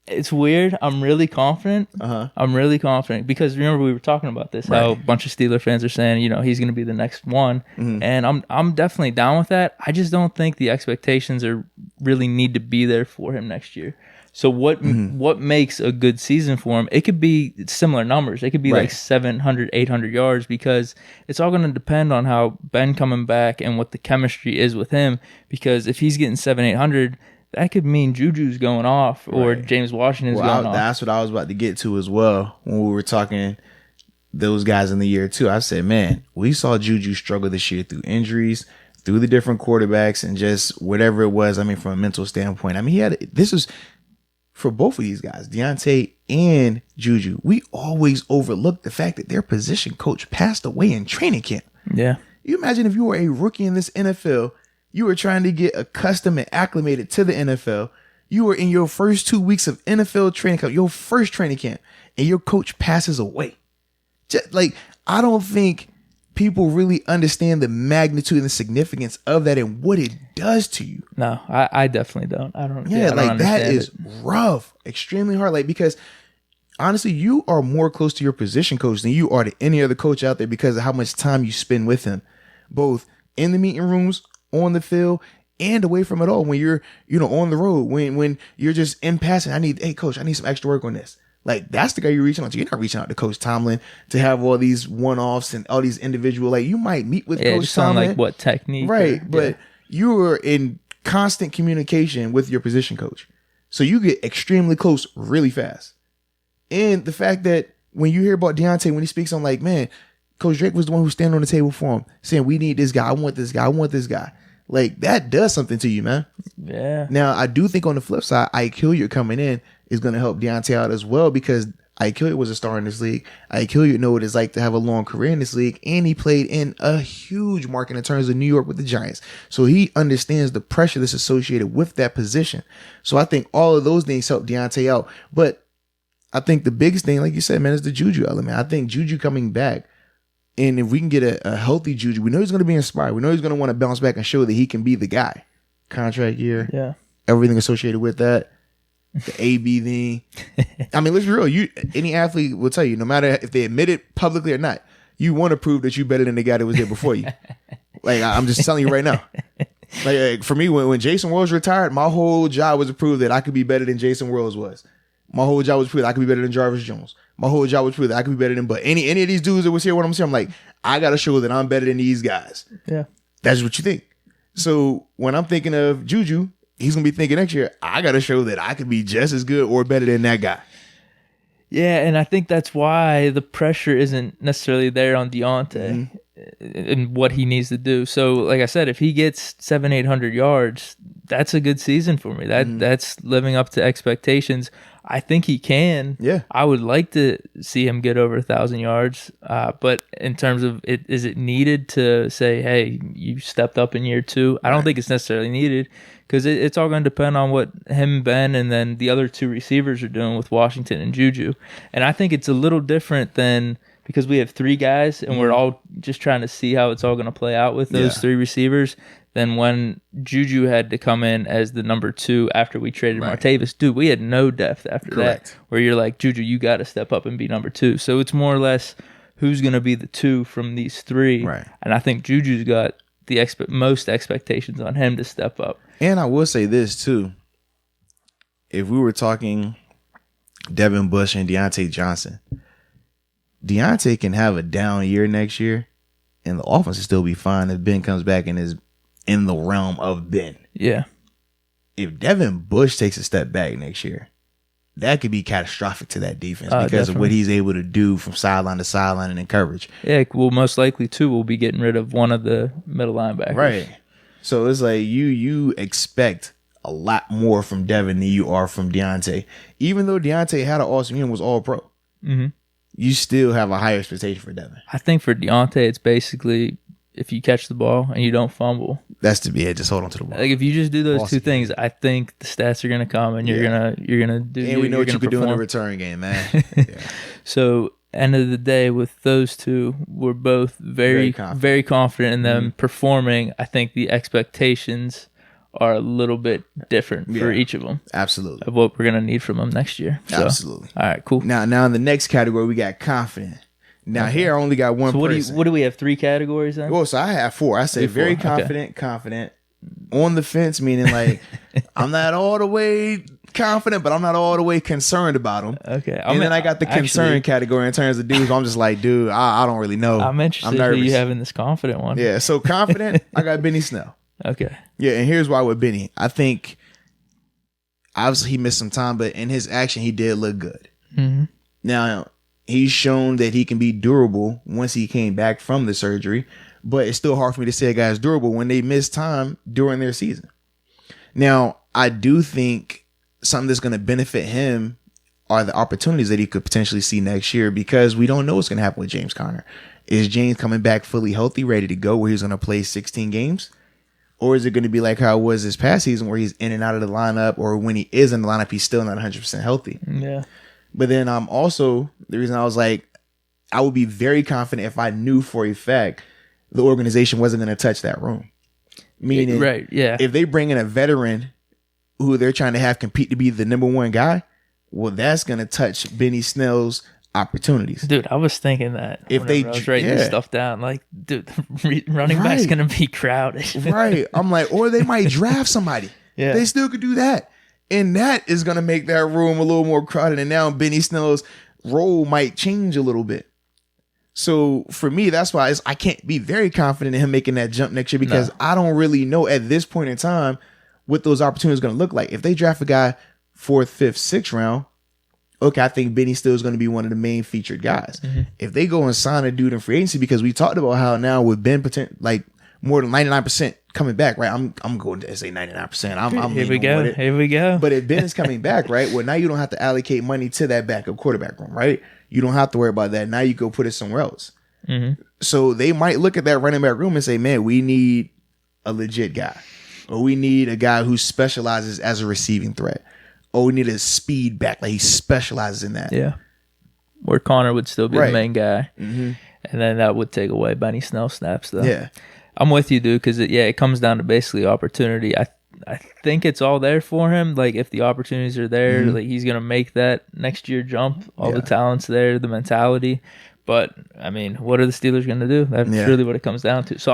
It's weird. I'm really confident. I'm really confident because remember we were talking about this, how a bunch of Steeler fans are saying, he's going to be the next one. And I'm definitely down with that. I just don't think the expectations really need to be there for him next year. So what makes a good season for him? It could be similar numbers. It could be like 700, 800 yards because it's all going to depend on how Ben coming back and what the chemistry is with him. Because if he's getting 700, 800, that could mean Juju's going off or James Washington's going off. That's what I was about to get to as well when we were talking those guys in the year 2. I said, man, we saw Juju struggle this year through injuries, through the different quarterbacks, and just whatever it was. I mean, from a mental standpoint. I mean, this is for both of these guys, Deontay and Juju. We always overlook the fact that their position coach passed away in training camp. Yeah. You imagine if you were a rookie in this NFL, you were trying to get accustomed and acclimated to the NFL. You were in your first 2 weeks of NFL training camp, your first training camp, and your coach passes away. Just, I don't think people really understand the magnitude and the significance of that and what it does to you. No, I definitely don't. I don't. Yeah, I don't that is rough, extremely hard. Because honestly, you are more close to your position coach than you are to any other coach out there because of how much time you spend with him, both in the meeting rooms, on the field, and away from it all. When you're, on the road, when you're just in passing, hey coach, I need some extra work on this. That's the guy you're reaching out to. You're not reaching out to Coach Tomlin to have all these one-offs and all these individual, you might meet with Coach Tomlin. What technique. Right. But you are in constant communication with your position coach. So you get extremely close really fast. And the fact that when you hear about Deontay, when he speaks on man, Coach Drake was the one who's standing on the table for him saying, we need this guy. I want this guy. I want this guy. That does something to you, man. Yeah. Now, I do think on the flip side, Ike Hilliard coming in is going to help Deontay out as well because Ike Hilliard was a star in this league. Ike Hilliard know what it's like to have a long career in this league, and he played in a huge market in terms of New York with the Giants. So he understands the pressure that's associated with that position. So I think all of those things help Deontay out. But I think the biggest thing, like you said, man, is the Juju element. I think Juju coming back, and if we can get a healthy Juju, we know he's going to be inspired. We know he's going to want to bounce back and show that he can be the guy. Contract year, everything associated with that, the AB thing. I mean, let's be real. Any athlete will tell you, no matter if they admit it publicly or not, you want to prove that you're better than the guy that was there before you. I'm just telling you right now. Like for me, when Jason Worlds retired, my whole job was to prove that I could be better than Jason Worlds was. My whole job was to prove that I could be better than Jarvis Jones. My whole job was to prove that I could be better than but any of these dudes that was here when I'm saying, I'm like, I gotta show that I'm better than these guys. Yeah. That's what you think. So when I'm thinking of Juju, he's gonna be thinking next year, I gotta show that I could be just as good or better than that guy. Yeah, and I think that's why the pressure isn't necessarily there on Deontay and what he needs to do. So, like I said, if he gets 700-800 yards, that's a good season for me. That's living up to expectations. I think he can. Yeah, I would like to see him get over 1,000 yards. But in terms of it, is it needed to say, hey, you stepped up in year 2? I don't think it's necessarily needed because it's all going to depend on what him, Ben, and then the other 2 receivers are doing with Washington and Juju. And I think it's a little different than because we have 3 guys and we're all just trying to see how it's all going to play out with those 3 receivers. Than when Juju had to come in as the number 2 after we traded Martavis. Dude, we had no depth after that. Where you're like, Juju, you got to step up and be number 2. So it's more or less who's going to be the 2 from these 3. Right. And I think Juju's got the most expectations on him to step up. And I will say this too. If we were talking Devin Bush and Deontay Johnson, Deontay can have a down year next year and the offense will still be fine if Ben comes back and is in the realm of Ben. Yeah. If Devin Bush takes a step back next year, that could be catastrophic to that defense because of what he's able to do from sideline to sideline and in coverage. Yeah, well, most likely, too, we'll be getting rid of one of the middle linebackers. Right. So it's like you expect a lot more from Devin than you are from Deontay. Even though Deontay had an awesome year and was all pro, you still have a higher expectation for Devin. I think for Deontay, it's basically if you catch the ball and you don't fumble. That's to be it. Just hold on to the ball. Like if you just do those 2 things, I think the stats are gonna come and you're gonna do. And we know what you could do in the return game, man. So end of the day, with those 2, we're both very confident in them performing. I think the expectations are a little bit different for each of them. Absolutely. Of what we're gonna need from them next year. So, absolutely. All right, cool. Now in the next category, we got confident. Now here I only got one person. What do we have? 3 categories then? Well, so I have 4. I say very confident, confident, on the fence, meaning like I'm not all the way confident, but I'm not all the way concerned about them. Okay. And then I got the concern category in terms of dudes. I'm just like, dude, I don't really know. I'm interested in you having this confident one. Yeah. So confident, I got Benny Snell. Okay. Yeah, and here's why with Benny. I think obviously he missed some time, but in his action he did look good. Mm-hmm. Now he's shown that he can be durable once he came back from the surgery, but it's still hard for me to say a guy's durable when they miss time during their season. Now, I do think something that's going to benefit him are the opportunities that he could potentially see next year because we don't know what's going to happen with James Conner. Is James coming back fully healthy, ready to go, where he's going to play 16 games? Or is it going to be like how it was this past season where he's in and out of the lineup, or when he is in the lineup, he's still not 100% healthy? Yeah. But then also, the reason I was like, I would be very confident if I knew for a fact the organization wasn't going to touch that room. Meaning, if they bring in a veteran who they're trying to have compete to be the number 1 guy, well, that's going to touch Benny Snell's opportunities. Dude, I was thinking that if I was writing this stuff down, like, dude, the running back's going to be crowded. Right. I'm like, or they might draft somebody. Yeah. They still could do that. And that is going to make that room a little more crowded. And now Benny Snell's role might change a little bit. So for me, that's why I can't be very confident in him making that jump next year because I don't really know at this point in time what those opportunities are going to look like. If they draft a guy 4th, 5th, 6th round, okay, I think Benny still is going to be one of the main featured guys. Mm-hmm. If they go and sign a dude in free agency, because we talked about how now with Ben like more than 99% coming back, right? I'm going to say 99%. I'm Here we go. But if Ben is coming back, right? Well, now you don't have to allocate money to that backup quarterback room, right? You don't have to worry about that. Now you go put it somewhere else. Mm-hmm. So they might look at that running back room and say, man, we need a legit guy. Or we need a guy who specializes as a receiving threat. Or we need a speed back. Like he specializes in that. Yeah. Where Connor would still be the main guy. Mm-hmm. And then that would take away Benny Snell snaps, though. Yeah. I'm with you, dude, because it comes down to basically opportunity. I think it's all there for him. Like, if the opportunities are there, like he's going to make that next year jump. All the talent's there, the mentality. But I mean, what are the Steelers going to do? That's really what it comes down to. So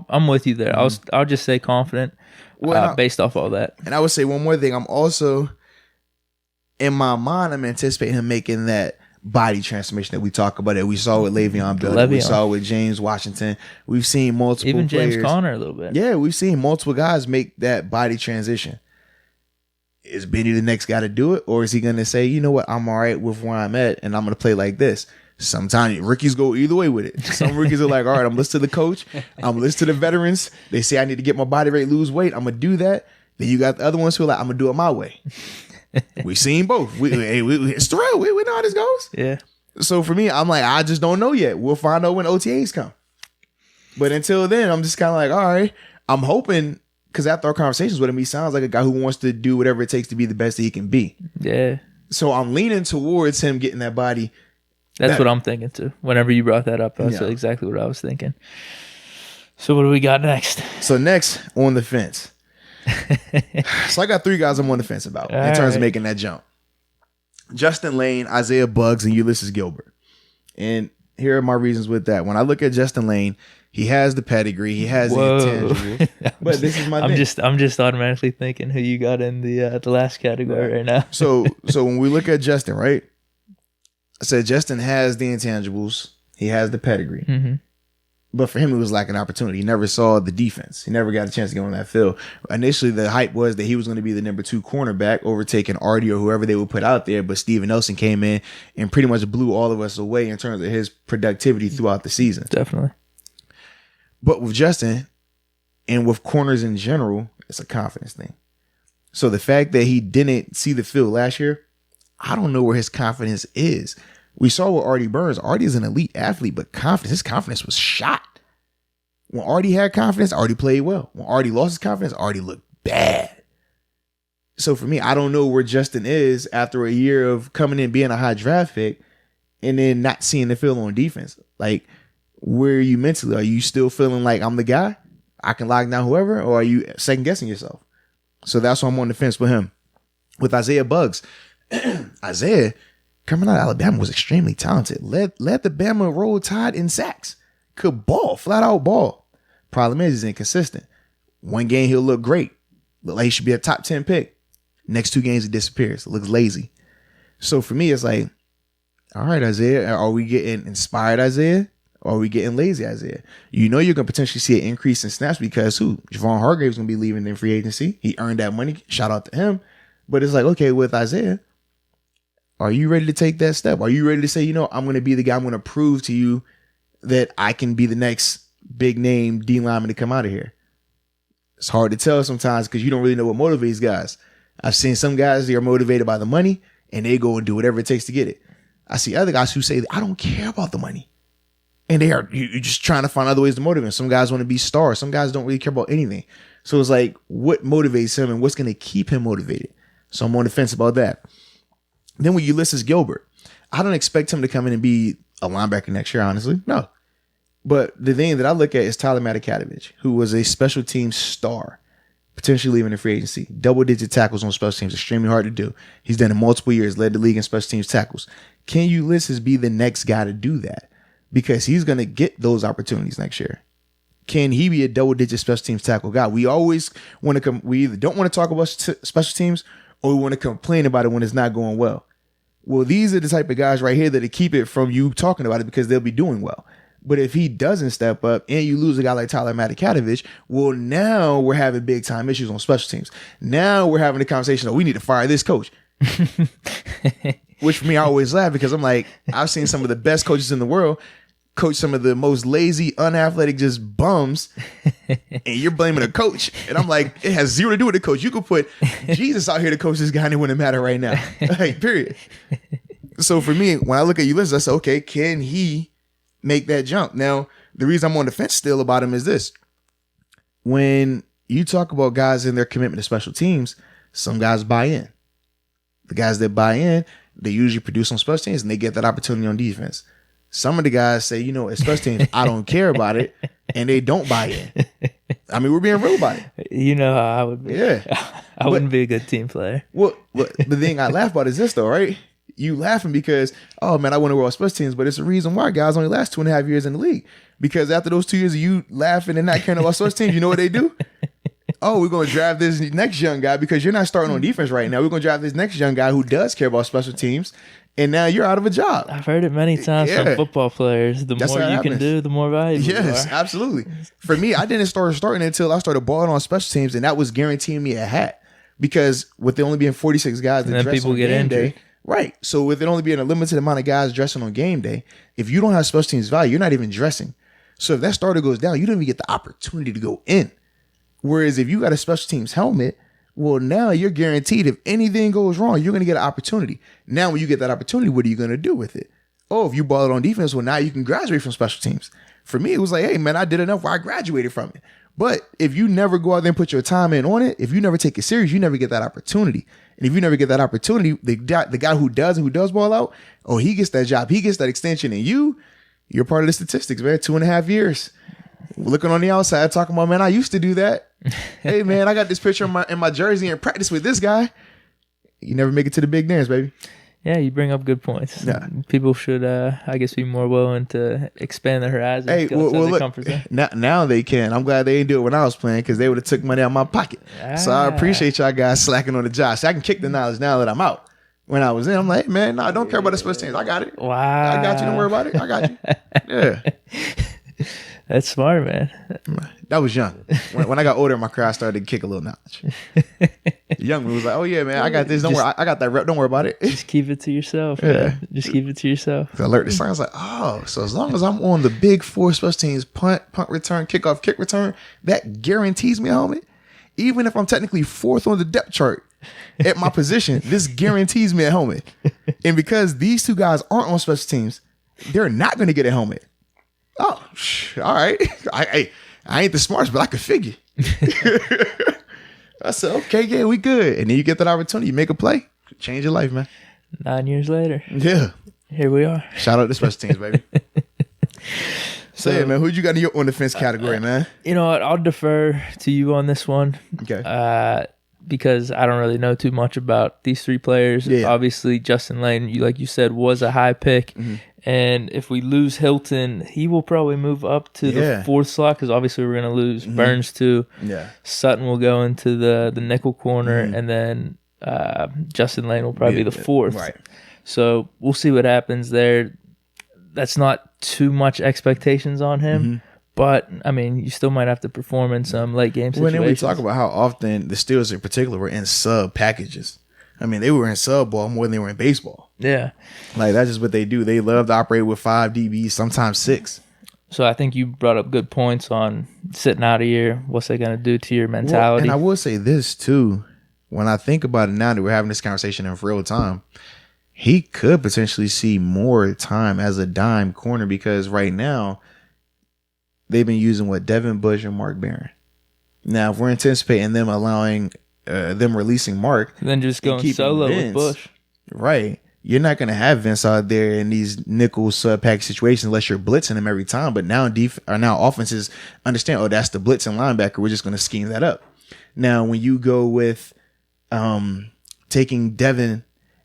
I'm with you there. Mm-hmm. I'll just say confident, based off all that. And I would say one more thing. I'm also, in my mind, I'm anticipating him making that body transformation that we talk about, that we saw with Le'Veon Bell, we saw with James Washington. We've seen multiple even James players, Conner a little bit. Yeah, we've seen multiple guys make that body transition. Is Benny the next guy to do it, or is he going to say, you know what, I'm all right with where I'm at, and I'm going to play like this? Sometimes rookies go either way with it. Some rookies are like, all right, I'm listening to the coach, I'm listening to the veterans. They say I need to get my body rate, lose weight, I'm going to do that. Then you got the other ones who are like, I'm going to do it my way. We've seen both. It's thrill. We know how this goes. Yeah. So for me, I'm like, I just don't know yet. We'll find out when OTAs come. But until then, I'm just kind of like, all right, I'm hoping, because after our conversations with him, he sounds like a guy who wants to do whatever it takes to be the best that he can be. Yeah. So I'm leaning towards him getting that body. That's what I'm thinking too. Whenever you brought that up, that's exactly what I was thinking. So what do we got next? So next, on the fence. So I got 3 guys I'm on the fence about in terms of making that jump. Justin Lane, Isaiah Buggs, and Ulysses Gilbert. And here are my reasons with that. When I look at Justin Lane, he has the pedigree, he has the intangible. But this is my thing. I'm just automatically thinking who you got in the last category right now. So when we look at Justin, right? I said Justin has the intangibles, he has the pedigree. Mm-hmm. But for him, it was like an opportunity. He never saw the defense. He never got a chance to get on that field. Initially, the hype was that he was going to be the number 2 cornerback, overtaking Artie or whoever they would put out there. But Steven Nelson came in and pretty much blew all of us away in terms of his productivity throughout the season. Definitely. But with Justin and with corners in general, it's a confidence thing. So the fact that he didn't see the field last year, I don't know where his confidence is. We saw with Artie Burns. Artie is an elite athlete, but his confidence was shot. When Artie had confidence, Artie played well. When Artie lost his confidence, Artie looked bad. So for me, I don't know where Justin is after a year of coming in being a high draft pick and then not seeing the field on defense. Like, where are you mentally? Are you still feeling like I'm the guy? I can lock down whoever? Or are you second guessing yourself? So that's why I'm on the fence with him. With Isaiah Buggs, Isaiah coming out of Alabama was extremely talented. Led the Bama Roll Tide in sacks. Could ball, flat out ball. Problem is, he's inconsistent. One game he'll look great. Look like he should be a top 10 pick. Next 2 games he disappears. It looks lazy. So for me, it's like, all right, Isaiah, are we getting inspired Isaiah? Or are we getting lazy Isaiah? You know you're going to potentially see an increase in snaps because Javon Hargrave's going to be leaving in free agency. He earned that money. Shout out to him. But it's like, okay, with Isaiah, are you ready to take that step? Are you ready to say, you know, I'm going to be the guy, I'm going to prove to you that I can be the next big name D lineman to come out of here? It's hard to tell sometimes because you don't really know what motivates guys. I've seen some guys, they are motivated by the money and they go and do whatever it takes to get it. I see other guys who say, I don't care about the money. And you're just trying to find other ways to motivate them. Some guys want to be stars. Some guys don't really care about anything. So it's like, what motivates him and what's going to keep him motivated? So I'm on the fence about that. Then with Ulysses Gilbert, I don't expect him to come in and be a linebacker next year, honestly. No. But the thing that I look at is Tyler Matakavich, who was a special teams star, potentially leaving the free agency. Double-digit tackles on special teams, extremely hard to do. He's done it multiple years, led the league in special teams tackles. Can Ulysses be the next guy to do that? Because he's going to get those opportunities next year. Can he be a double-digit special teams tackle guy? We always want to we either don't want to talk about special teams or we want to complain about it when it's not going well. Well, these are the type of guys right here that keep it from you talking about it because they'll be doing well. But if he doesn't step up and you lose a guy like Tyler Matakavich, well, now we're having big time issues on special teams. Now we're having a conversation, we need to fire this coach. Which for me, I always laugh because I'm like, I've seen some of the best coaches in the world coach some of the most lazy, unathletic, just bums, and you're blaming a coach. And I'm like, it has zero to do with the coach. You could put Jesus out here to coach this guy and it wouldn't matter right now. Like, period. So for me, when I look at Ulysses, I say, okay, can he make that jump? Now, the reason I'm on the fence still about him is this. When you talk about guys and their commitment to special teams, some guys buy in. The guys that buy in, they usually produce on special teams and they get that opportunity on defense. Some of the guys say, you know, at special teams, I don't care about it, and they don't buy in. I mean, we're being real about it. You know how I would be. Yeah. I wouldn't be a good team player. Well, the thing I laugh about is this, though, right? you laughing because, oh man, I want to work on special teams, but it's a reason why guys only last 2.5 years in the league. Because after those 2 years of you laughing and not caring about special teams, you know what they do? Oh, we're going to draft this next young guy because you're not starting on defense right now. We're going to draft this next young guy who does care about special teams, and now you're out of a job. I've heard it many times from football players. The more you can do, the more valuable you are. Yes, absolutely. For me, I didn't start starting until I started balling on special teams, and that was guaranteeing me a hat. Because with there only being 46 guys that dress on game day, right? So with it only being a limited amount of guys dressing on game day, if you don't have special teams value, you're not even dressing. So if that starter goes down, you don't even get the opportunity to go in. Whereas if you got a special teams helmet, well, now you're guaranteed if anything goes wrong, you're going to get an opportunity. Now, when you get that opportunity, what are you going to do with it? Oh, if you ball it on defense, well, now you can graduate from special teams. For me, it was like, hey, man, I did enough where I graduated from it. But if you never go out there and put your time in on it, if you never take it serious, you never get that opportunity. And if you never get that opportunity, the guy who does ball out, oh, he gets that job. He gets that extension. And you're part of the statistics, man. 2.5 years. Looking on the outside, talking about, man, I used to do that. Hey, man, I got this picture in my jersey and practice with this guy. You never make it to the big dance, baby. Yeah, you bring up good points. Yeah. People should, I guess, be more willing to expand their horizons. Hey, well look, now they can. I'm glad they didn't do it when I was playing because they would have took money out of my pocket. So I appreciate y'all guys slacking on the job. So I can kick the knowledge now that I'm out. When I was in, I'm like, hey, man, no, I don't care about the special teams. I got it. Wow. I got you. Don't worry about it. I got you. Yeah. That's smart, man. That was young. When I got older in my career, I started to kick a little notch. Young man was like, oh yeah, man, I got this. Don't worry. I got that rep. Don't worry about it. Just keep it to yourself. Yeah. Man. Just keep it to yourself. I learned this. I was like, oh, so as long as I'm on the big four special teams, punt return, kickoff, kick return, that guarantees me a helmet. Even if I'm technically fourth on the depth chart at my position, this guarantees me a helmet. And because these two guys aren't on special teams, they're not going to get a helmet. Oh, all right. I ain't the smartest, but I could figure. I said, okay, yeah, we good. And then you get that opportunity, you make a play, change your life, man. 9 years later. Yeah. Here we are. Shout out to special teams, baby. So, yeah, man, who'd you got in your on defense category, man? You know what? I'll defer to you on this one. Okay. Because I don't really know too much about these three players. Yeah. Obviously, Justin Lane, like you said, was a high pick. Mm-hmm. And if we lose Hilton, he will probably move up to the fourth slot because obviously we're going to lose Burns too. Yeah. Sutton will go into the nickel corner, and then Justin Lane will probably be the fourth. Right. So we'll see what happens there. That's not too much expectations on him. Mm-hmm. But, I mean, you still might have to perform in some late game situations. Well, then we talk about how often the Steelers in particular were in sub packages. I mean, they were in sub ball more than they were in baseball. Yeah. Like, that's just what they do. They love to operate with 5 DBs, sometimes 6. So I think you brought up good points on sitting out a year. What's that going to do to your mentality? Well, and I will say this, too. When I think about it now that we're having this conversation in real time, he could potentially see more time as a dime corner because right now, they've been using Devin Bush and Mark Barron. Now, if we're anticipating them allowing them releasing Mark, then just going solo with Bush, right? You're not going to have Vince out there in these nickel sub pack situations unless you're blitzing him every time. But now offenses understand, oh, that's the blitzing linebacker. We're just going to scheme that up. Now, when you go with taking Devin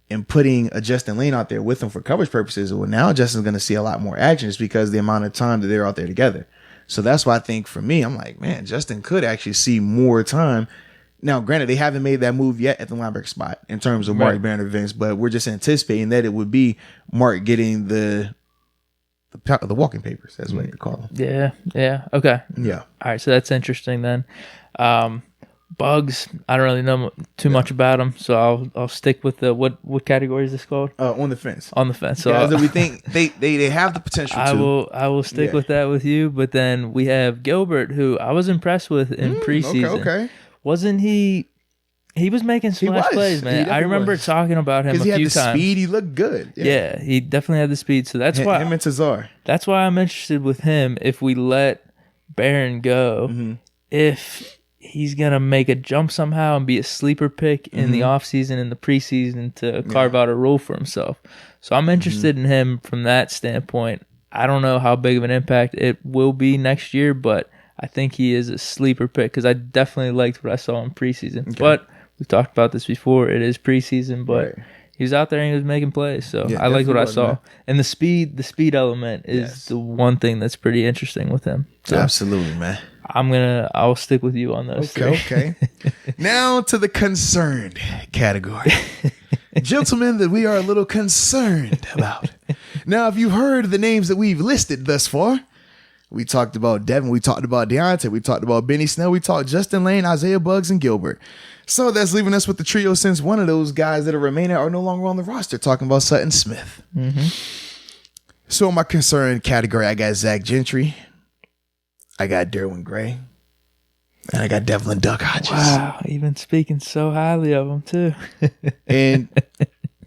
and putting a Justin Lane out there with him for coverage purposes, well, now Justin's going to see a lot more action just because of the amount of time that they're out there together. So that's why I think for me, I'm like, man, Justin could actually see more time. Now, granted, they haven't made that move yet at the linebacker spot in terms of Mark Barron or Vince, but we're just anticipating that it would be Mark getting the walking papers. That's what they call them. Yeah. Okay. Yeah. All right. So that's interesting then. Bugs, I don't really know too much about them, so I'll stick with the what category is this called? On the fence. On the fence. So we think they have the potential. I will stick with that with you, but then we have Gilbert, who I was impressed with in preseason. Okay. Wasn't he? He was making splash plays, man. I remember talking about him a few times. He had the speed. He looked good. Yeah, he definitely had the speed. So that's why him and Tazar. That's why I'm interested with him. If we let Barron go, if he's going to make a jump somehow and be a sleeper pick in the offseason and the preseason to carve out a role for himself. So I'm interested in him from that standpoint. I don't know how big of an impact it will be next year, but I think he is a sleeper pick because I definitely liked what I saw in preseason. Okay. But we've talked about this before. It is preseason, but he was out there and he was making plays. So I liked what I saw. Man. And the speed element is the one thing that's pretty interesting with him. So absolutely, man. I'll stick with you on those. Okay. Now to the concerned category. Gentlemen that we are a little concerned about. Now, if you've heard the names that we've listed thus far, we talked about Devin, we talked about Deontay, we talked about Benny Snell, we talked Justin Lane, Isaiah Buggs, and Gilbert. So that's leaving us with the trio since one of those guys that are remaining are no longer on the roster, talking about Sutton Smith. Mm-hmm. So in my concerned category, I got Zach Gentry, I got Derwin Gray, and I got Devlin Duck Hodges. Wow, even speaking so highly of them too. And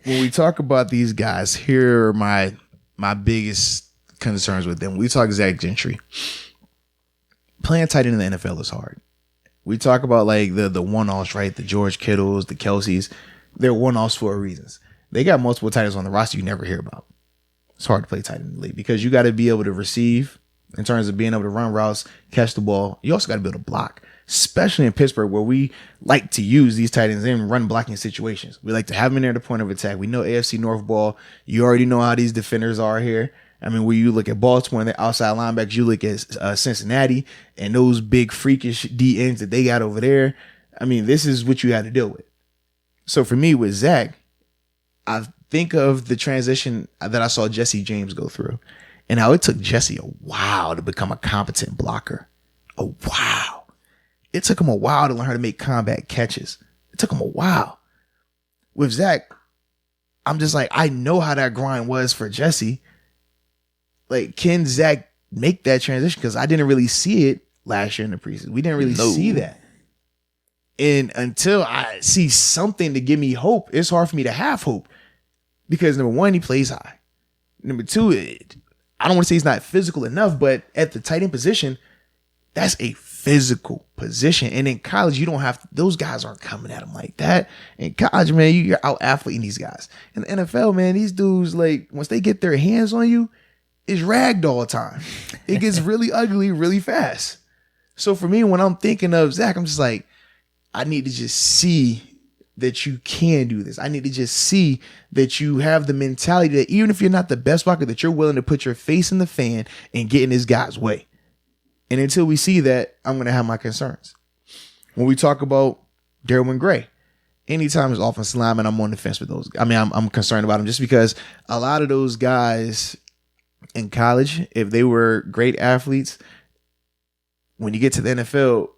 when we talk about these guys, here are my biggest concerns with them. We talk Zach Gentry. Playing tight end in the NFL is hard. We talk about like the one-offs, right? The George Kittles, the Kelseys. They're one-offs for a reason. They got multiple tight ends on the roster you never hear about. It's hard to play tight end in the league because you got to be able to receive in terms of being able to run routes, catch the ball. You also got to be able to block, especially in Pittsburgh where we like to use these tight ends in run blocking situations. We like to have them in there at the point of attack. We know AFC North ball. You already know how these defenders are here. I mean, when you look at Baltimore and the outside linebackers, you look at Cincinnati and those big freakish D ends that they got over there. I mean, this is what you had to deal with. So for me with Zach, I think of the transition that I saw Jesse James go through and how it took Jesse a while to become a competent blocker. A while. It took him a while to learn how to make combat catches. It took him a while. With Zach, I'm just like, I know how that grind was for Jesse. Like, can Zach make that transition? Because I didn't really see it last year in the preseason. We didn't really see that. And until I see something to give me hope, it's hard for me to have hope. Because number one, he plays high. Number two, I don't want to say he's not physical enough, but at the tight end position, that's a physical position. And in college, you don't have, those guys aren't coming at him like that. In college, man, you're out athleting these guys. In the NFL, man, these dudes, like, once they get their hands on you, it's ragdoll time. It gets really ugly really fast. So for me, when I'm thinking of Zach, I'm just like, I need to just see that you can do this. I need to just see that you have the mentality that even if you're not the best blocker, that you're willing to put your face in the fan and get in this guy's way. And until we see that, I'm going to have my concerns. When we talk about Derwin Gray, anytime as offensive lineman, I'm on the fence with those. I mean, I'm concerned about them just because a lot of those guys in college, if they were great athletes, when you get to the NFL,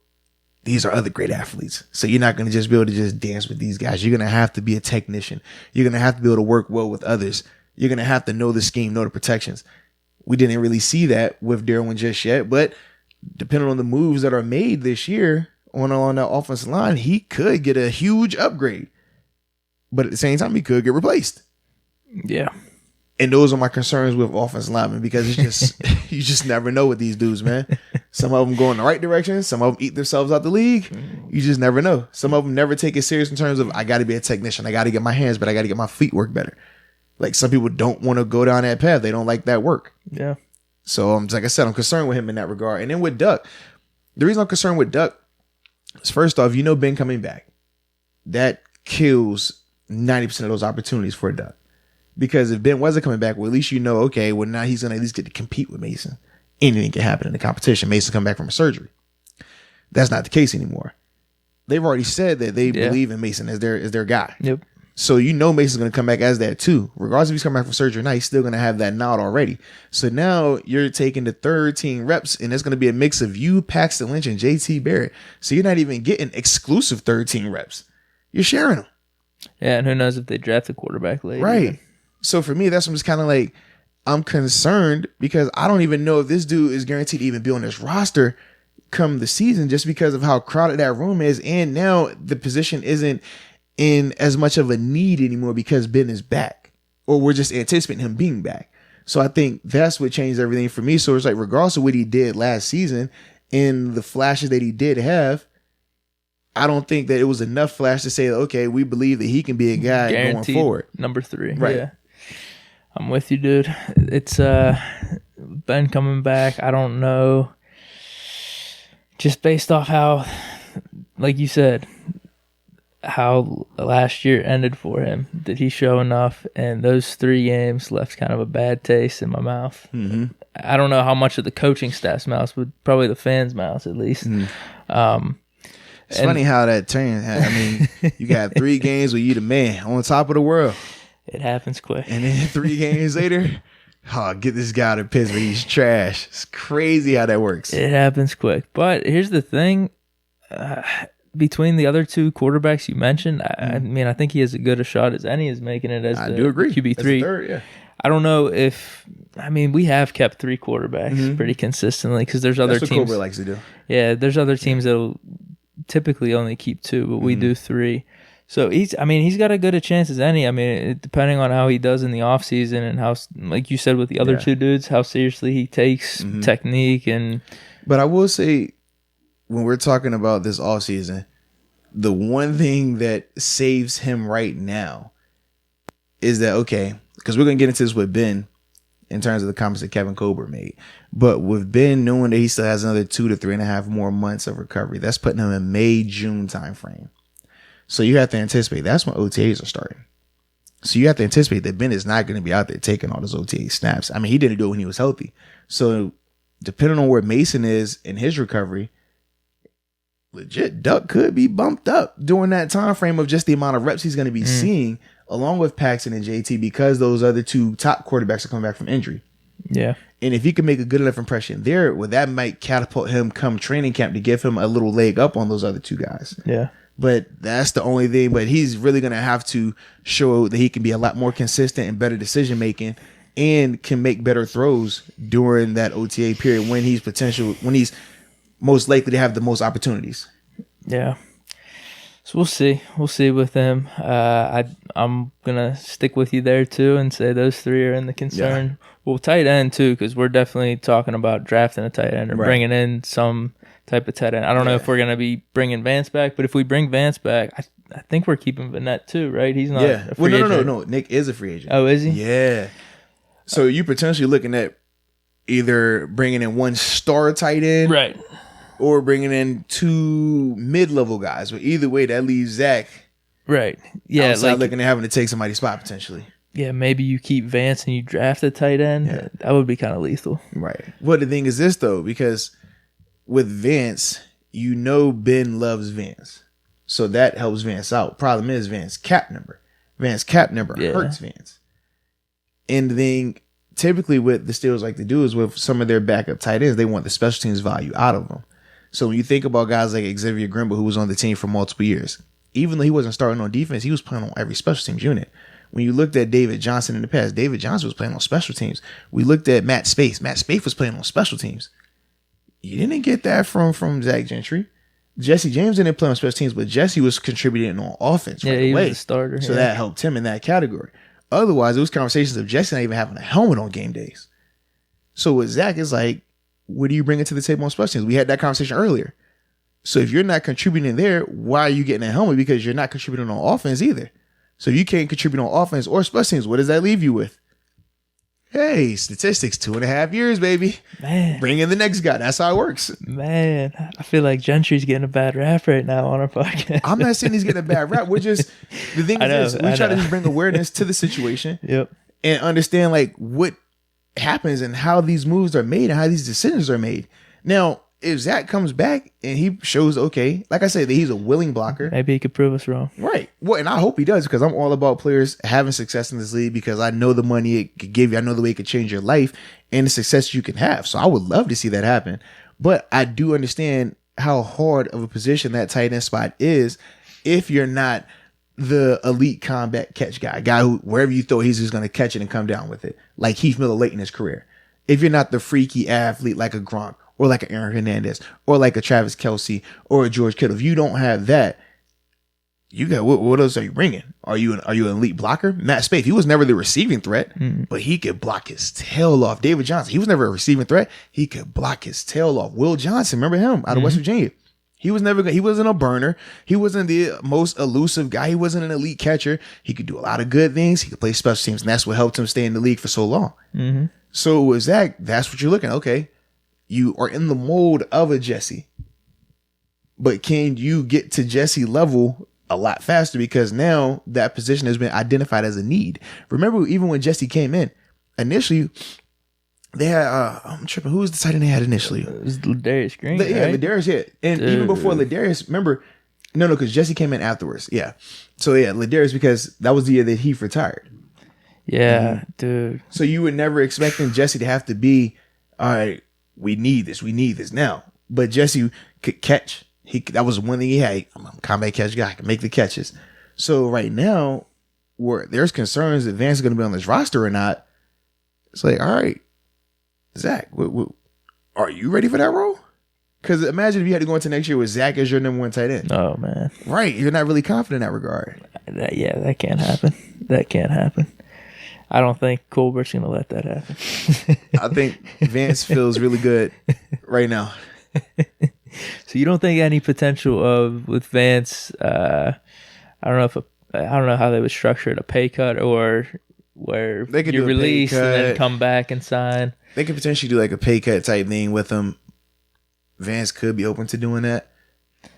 these are other great athletes. So you're not going to just be able to just dance with these guys. You're going to have to be a technician. You're going to have to be able to work well with others. You're going to have to know the scheme, know the protections. We didn't really see that with Derwin just yet, but depending on the moves that are made this year on the offensive line, he could get a huge upgrade. But at the same time, he could get replaced. Yeah. And those are my concerns with offensive linemen because it's just, you just never know with these dudes, man. Some of them go in the right direction. Some of them eat themselves out the league. You just never know. Some of them never take it serious in terms of, I got to be a technician. I got to get my hands better. I got to get my feet work better. Like some people don't want to go down that path. They don't like that work. Yeah. So like I said, I'm concerned with him in that regard. And then with Duck, the reason I'm concerned with Duck is first off, Ben coming back. That kills 90% of those opportunities for Duck. Because if Ben wasn't coming back, well, at least you know, okay, well, now he's going to at least get to compete with Mason. Anything can happen in the competition. Mason come back from a surgery. That's not the case anymore. They've already said that they believe in Mason as their guy. Yep. So you know Mason's going to come back as that too. Regardless if he's coming back from surgery or not, he's still going to have that nod already. So now you're taking the 13 reps, and it's going to be a mix of you, Paxton Lynch, and JT Barrett. So you're not even getting exclusive 13 reps. You're sharing them. Yeah, and who knows if they draft a quarterback later. Right. Even. So for me, that's what I'm just kind of like, I'm concerned because I don't even know if this dude is guaranteed to even be on this roster come the season just because of how crowded that room is. And now the position isn't in as much of a need anymore because Ben is back, or we're just anticipating him being back. So I think that's what changed everything for me. So it's like, regardless of what he did last season and the flashes that he did have, I don't think that it was enough flash to say, okay, we believe that he can be a guy guaranteed going forward. Number 3. Right. Yeah. I'm with you, dude. It's Ben coming back. I don't know. Just based off how, like you said, how last year ended for him. Did he show enough? And those 3 games left kind of a bad taste in my mouth. Mm-hmm. I don't know how much of the coaching staff's mouths, but probably the fans' mouths at least. It's funny how that turns. I mean, you got 3 games where you the man on top of the world. It happens quick. And then 3 games later, get this guy to Pittsburgh. He's trash. It's crazy how that works. It happens quick. But here's the thing. Between the other 2 quarterbacks you mentioned, I mean, I think he has as good a shot as any is making it as the QB3. Third, yeah. I don't know if, I mean, we have kept 3 quarterbacks pretty consistently because there's other teams. That's what Cobra likes to do. Yeah, there's other teams that'll typically only keep 2, but we do 3. So he's got as good a chance as any. I mean, depending on how he does in the offseason and how, like you said with the other 2 dudes, how seriously he takes technique and. But I will say, when we're talking about this offseason, the one thing that saves him right now is that, okay, because we're going to get into this with Ben in terms of the comments that Kevin Colbert made. But with Ben knowing that he still has another 2 to 3.5 more months of recovery, that's putting him in May, June timeframe. So you have to anticipate that's when OTAs are starting. So you have to anticipate that Ben is not going to be out there taking all those OTA snaps. I mean, he didn't do it when he was healthy. So depending on where Mason is in his recovery, legit Duck could be bumped up during that time frame of just the amount of reps he's going to be seeing, along with Paxton and JT, because those other 2 top quarterbacks are coming back from injury. Yeah. And if he can make a good enough impression there, well, that might catapult him come training camp to give him a little leg up on those other 2 guys. Yeah. But that's the only thing. But he's really going to have to show that he can be a lot more consistent and better decision making and can make better throws during that OTA period when he's most likely to have the most opportunities. Yeah. So we'll see. We'll see with him. I'm going to stick with you there too and say those 3 are in the concern. Yeah. Well, tight end too, because we're definitely talking about drafting a tight end or bringing in some type of tight end. I don't know if we're going to be bringing Vance back, but if we bring Vance back, I think we're keeping Vanette too, right? He's not a free agent. No. Nick is a free agent. Oh, is he? Yeah. So you potentially looking at either bringing in 1 star tight end. Right. Or bringing in 2 mid-level guys. But either way, that leaves Zach. Right. Yeah. Outside looking at having to take somebody's spot potentially. Yeah, maybe you keep Vance and you draft a tight end. Yeah. That would be kind of lethal. Right. Well, the thing is this, though, because with Vance, Ben loves Vance. So that helps Vance out. Problem is Vance's cap number. Vance's cap number hurts Vance. And the thing, typically what the Steelers like to do is with some of their backup tight ends, they want the special teams value out of them. So when you think about guys like Xavier Grimble, who was on the team for multiple years, even though he wasn't starting on defense, he was playing on every special teams unit. When you looked at David Johnson in the past, David Johnson was playing on special teams. We looked at Matt Spaeth. Matt Spaeth was playing on special teams. You didn't get that from Zach Gentry. Jesse James didn't play on special teams, but Jesse was contributing on offense right away. He was a starter. So that helped him in that category. Otherwise, it was conversations of Jesse not even having a helmet on game days. So with Zach, it's like, what do you bring to the table on special teams? We had that conversation earlier. So if you're not contributing there, why are you getting a helmet? Because you're not contributing on offense either. So if you can't contribute on offense or special teams, what does that leave you with? Hey, statistics, 2.5 years, baby. Man. Bring in the next guy. That's how it works. Man, I feel like Gentry's getting a bad rap right now on our podcast. I'm not saying he's getting a bad rap. We're just, the thing is, we try to just bring awareness to the situation. Yep. And understand like what happens and how these moves are made and how these decisions are made. Now, if Zach comes back and he shows, okay, like I said, that he's a willing blocker. Maybe he could prove us wrong. Right. Well, and I hope he does, because I'm all about players having success in this league, because I know the money it could give you. I know the way it could change your life and the success you can have. So I would love to see that happen. But I do understand how hard of a position that tight end spot is if you're not the elite combat catch guy who, wherever you throw, he's just going to catch it and come down with it. Like Heath Miller late in his career. If you're not the freaky athlete like a Gronk, or like an Aaron Hernandez, or like a Travis Kelce, or a George Kittle, if you don't have that, you got what else are you bringing? Are you an elite blocker? Matt Spaeth, he was never the receiving threat, but he could block his tail off. David Johnson, he was never a receiving threat. He could block his tail off. Will Johnson, remember him out of West Virginia? He wasn't a burner. He wasn't the most elusive guy. He wasn't an elite catcher. He could do a lot of good things. He could play special teams, and that's what helped him stay in the league for so long. Mm-hmm. So with Zach, that's what you're looking at. Okay. You are in the mold of a Jesse, but can you get to Jesse level a lot faster because now that position has been identified as a need. Remember, even when Jesse came in, initially they had I'm tripping. Who was the tight end they had initially? It was Ladarius Green. Yeah, right? Ladarius. Yeah, and even before Ladarius, remember. No, because Jesse came in afterwards. Yeah. So, yeah, Ladarius, because that was the year that he retired. Yeah, dude. So, you were never expecting Jesse to have to be, all right, we need this now. But Jesse could catch. That was one thing he had. I'm a combat catch guy. I can make the catches. So, right now, where there's concerns that Vance is going to be on this roster or not, it's like, all right, Zach, are you ready for that role? Because imagine if you had to go into next year with Zach as your number one tight end. Oh, man. Right. You're not really confident in that regard. That can't happen. That can't happen. I don't think Colbert's going to let that happen. I think Vance feels really good right now. So you don't think any potential with Vance, I don't know how they would structure it, a pay cut or where you're released and then come back and sign. They could potentially do like a pay cut type thing with him. Vance could be open to doing that.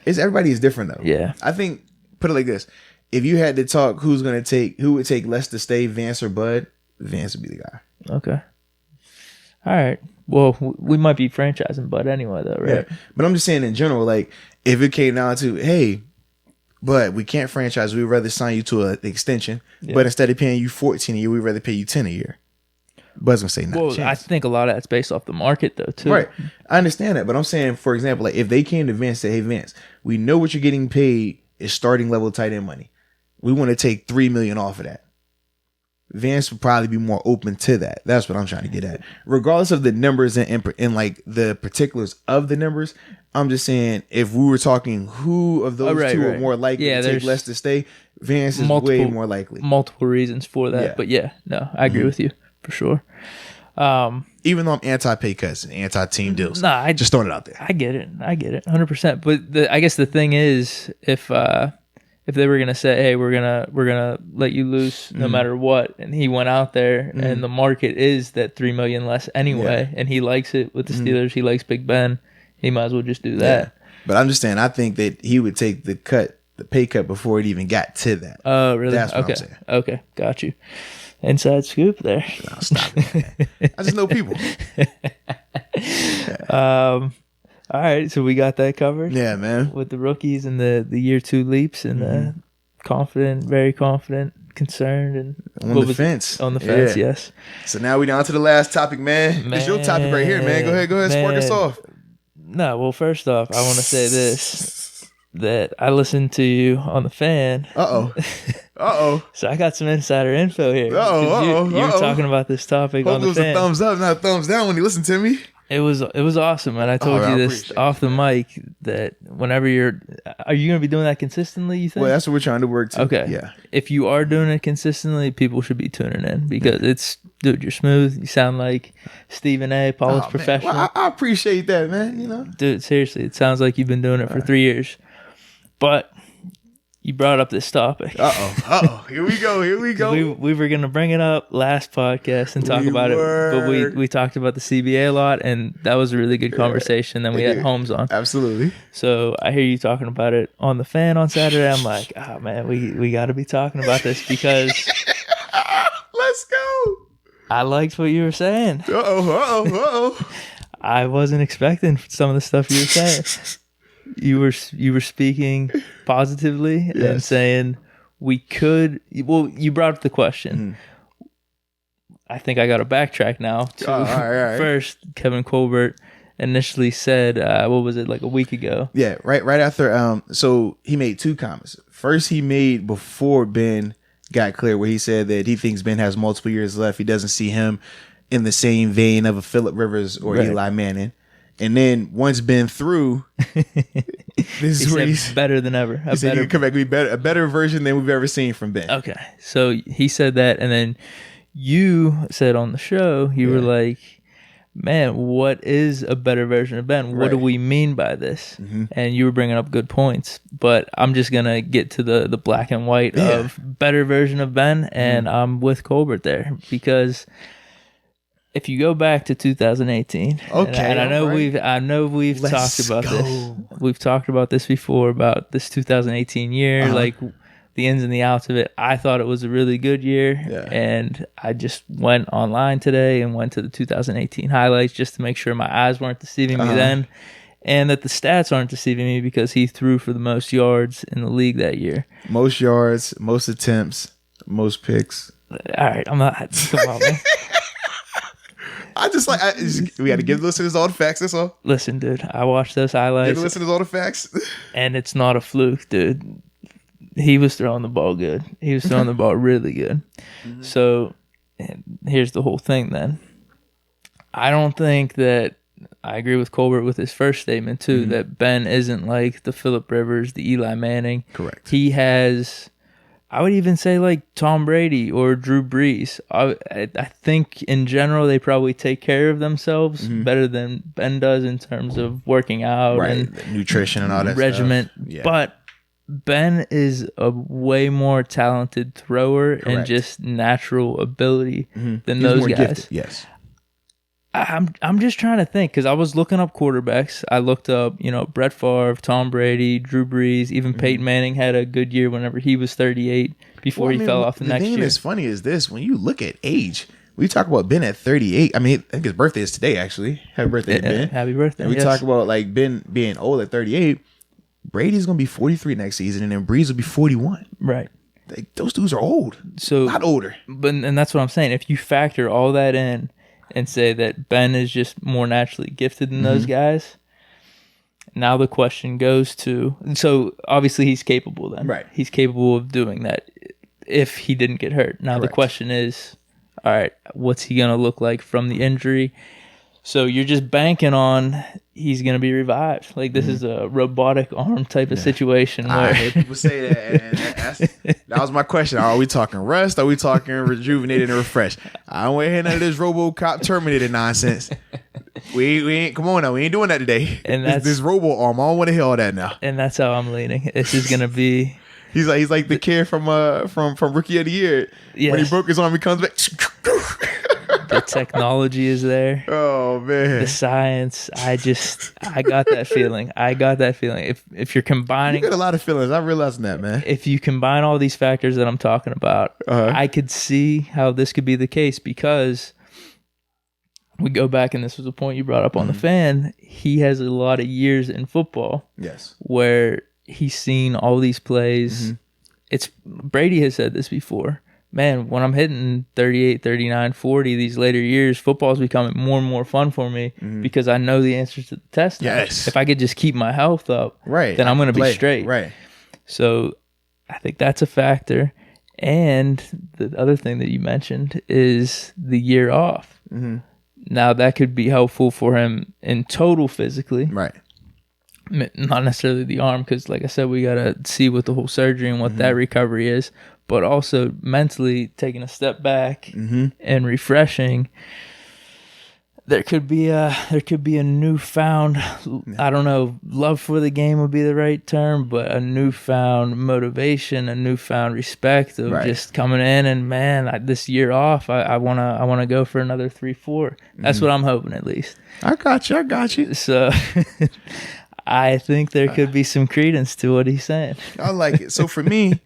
Everybody is different though. Yeah. I think, put it like this. If you had to talk who would take less to stay, Vance or Bud, Vance would be the guy. Okay. All right. Well, we might be franchising Bud anyway though, right? Yeah. But I'm just saying in general, like if it came down to, hey, Bud, we can't franchise, we'd rather sign you to an extension, but instead of paying you 14 a year, we'd rather pay you 10 a year. Bud's gonna say no. Well, I think a lot of that's based off the market though, too. Right. I understand that, but I'm saying, for example, like if they came to Vance and said, hey Vance, we know what you're getting paid is starting level tight end money. We want to take $3 million off of that. Vance would probably be more open to that. That's what I'm trying to get at. Regardless of the numbers and like the particulars of the numbers, I'm just saying if we were talking who of those two are more likely to take less to stay, Vance is way more likely. Multiple reasons for that. Yeah. But I agree with you for sure. Even though I'm anti-pay cuts and anti-team deals. Nah, I just throwing it out there. I get it. 100%. But I guess the thing is, if they were gonna say, hey, we're gonna let you loose no matter what, and he went out there and the market is that $3 million less anyway, and he likes it with the Steelers, he likes Big Ben, he might as well just do that. Yeah. But I'm just saying, I think that he would take the pay cut before it even got to that. Oh, really? That's what I'm saying. Okay, got you. Inside scoop there. No, stop it, man. I just know people. All right, so we got that covered. Yeah, man. With the rookies and the year 2 leaps and confident, very confident, concerned, and on the fence. On the fence, yes. So now we down to the last topic, man. It's your topic right here, man. Go ahead, spark us off. No, well, first off, I want to say this, that I listened to you on the fan. So I got some insider info here. You were talking about this topic on the fan. It was a thumbs up, not a thumbs down when you listen to me. It was awesome, and I told you this off the mic that whenever are you going to be doing that consistently, you think? Well, that's what we're trying to work to. Okay. Yeah. If you are doing it consistently, people should be tuning in because dude, you're smooth. You sound like Stephen A., polished professional. Well, I appreciate that, man. You know, dude, seriously, it sounds like you've been doing it for 3 years. But you brought up this topic. Here we go. We were going to bring it up last podcast and talk about it, but we talked about the CBA a lot, and that was a really good conversation. Then we had Holmes on. Absolutely. So I hear you talking about it on the fan on Saturday. I'm like, oh man, we got to be talking about this because let's go. I liked what you were saying. I wasn't expecting some of the stuff you were saying. You were speaking positively and saying we could. Well, you brought up the question. I think I got to backtrack now. All right. First, Kevin Colbert initially said, what was it, like a week ago? Yeah, right after. So he made 2 comments. First, he made before Ben got clear, where he said that he thinks Ben has multiple years left. He doesn't see him in the same vein of a Phillip Rivers or Eli Manning. And then once Ben through, this is where he's better than ever. He said he could come back and be a better version than we've ever seen from Ben. Okay, so he said that, and then you said on the show, you were like, "Man, what is a better version of Ben? What do we mean by this?" And you were bringing up good points, but I'm just gonna get to the black and white of better version of Ben, and I'm with Colbert there because if you go back to 2018, okay, and I know we've talked about this. We've talked about this before about this 2018 year, like the ins and the outs of it. I thought it was a really good year, and I just went online today and went to the 2018 highlights just to make sure my eyes weren't deceiving me then, and that the stats aren't deceiving me because he threw for the most yards in the league that year. Most yards, most attempts, most picks. All right, I'm not. Come on, man. We got to give the listeners all the facts. That's all. Listen, dude, I watched those highlights. Give the listeners all the facts. And it's not a fluke, dude. He was throwing the ball good. He was throwing the ball really good. Mm-hmm. So here's the whole thing then. I don't think that I agree with Colbert with his first statement too, that Ben isn't like the Phillip Rivers, the Eli Manning. Correct. He has, I would even say like Tom Brady or Drew Brees. I think in general they probably take care of themselves better than Ben does in terms of working out and nutrition and all that regiment. Yeah. But Ben is a way more talented thrower and just natural ability than those guys. Gifted. Yes. I'm just trying to think because I was looking up quarterbacks. I looked up, Brett Favre, Tom Brady, Drew Brees, even Peyton Manning had a good year whenever he was 38 before he fell off the next year. The thing that's funny is this: when you look at age, we talk about Ben at 38. I mean, I think his birthday is today. Actually, happy birthday, Ben! Happy birthday! And we talk about like Ben being old at 38. Brady's gonna be 43 next season, and then Brees will be 41. Right. Like, those dudes are old. So a lot older. And that's what I'm saying. If you factor all that in and say that Ben is just more naturally gifted than those guys, now the question goes to, so obviously he's capable then. Right. He's capable of doing that if he didn't get hurt. Now the question is, all right, what's he going to look like from the injury? So you're just banking on he's going to be revived. Like this is a robotic arm type of situation. Where I heard people say that, and that was my question. Are we talking rest? Are we talking rejuvenated and refreshed? I don't want to hear none of this RoboCop Terminator nonsense. We ain't, come on now, we ain't doing that today. And that's this robo arm. I don't want to hear all that now. And that's how I'm leaning. This is going to be. He's like the kid from Rookie of the Year. Yes. When he broke his arm, he comes back. The technology is there. Oh man. The science. I got that feeling. If you're combining, you got a lot of feelings. I'm realizing that, man. If you combine all these factors that I'm talking about, I could see how this could be the case because we go back, and this was a point you brought up on the fan. He has a lot of years in football. Yes. Where he's seen all these plays. It's Brady has said this before. Man, when I'm hitting 38, 39, 40, these later years, football is becoming more and more fun for me because I know the answers to the test. Yes. If I could just keep my health up, then I'm going to be straight. Right. So I think that's a factor. And the other thing that you mentioned is the year off. Now, that could be helpful for him in total physically. Right. Not necessarily the arm because, like I said, we got to see what the whole surgery and what that recovery is. But also mentally taking a step back and refreshing. There could be a newfound, I don't know, love for the game would be the right term, but a newfound motivation, a newfound respect of just coming in and man, this year off, I wanna go for another 3-4. That's what I'm hoping at least. I got you. So. I think there could be some credence to what he's saying. I like it. So for me.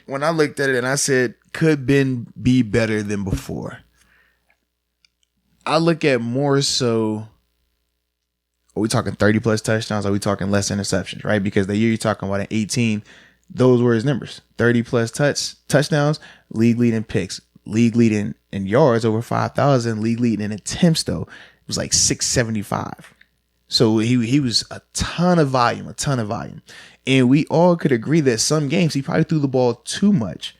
When I looked at it and I said, could Ben be better than before? I look at more so, are we talking 30 plus touchdowns? Are we talking less interceptions, right? Because the year you're talking about in 18, those were his numbers. 30 plus touchdowns, league leading picks, league leading in yards over 5,000, league leading in attempts though. It was like 675. So he was a ton of volume. And we all could agree that some games he probably threw the ball too much.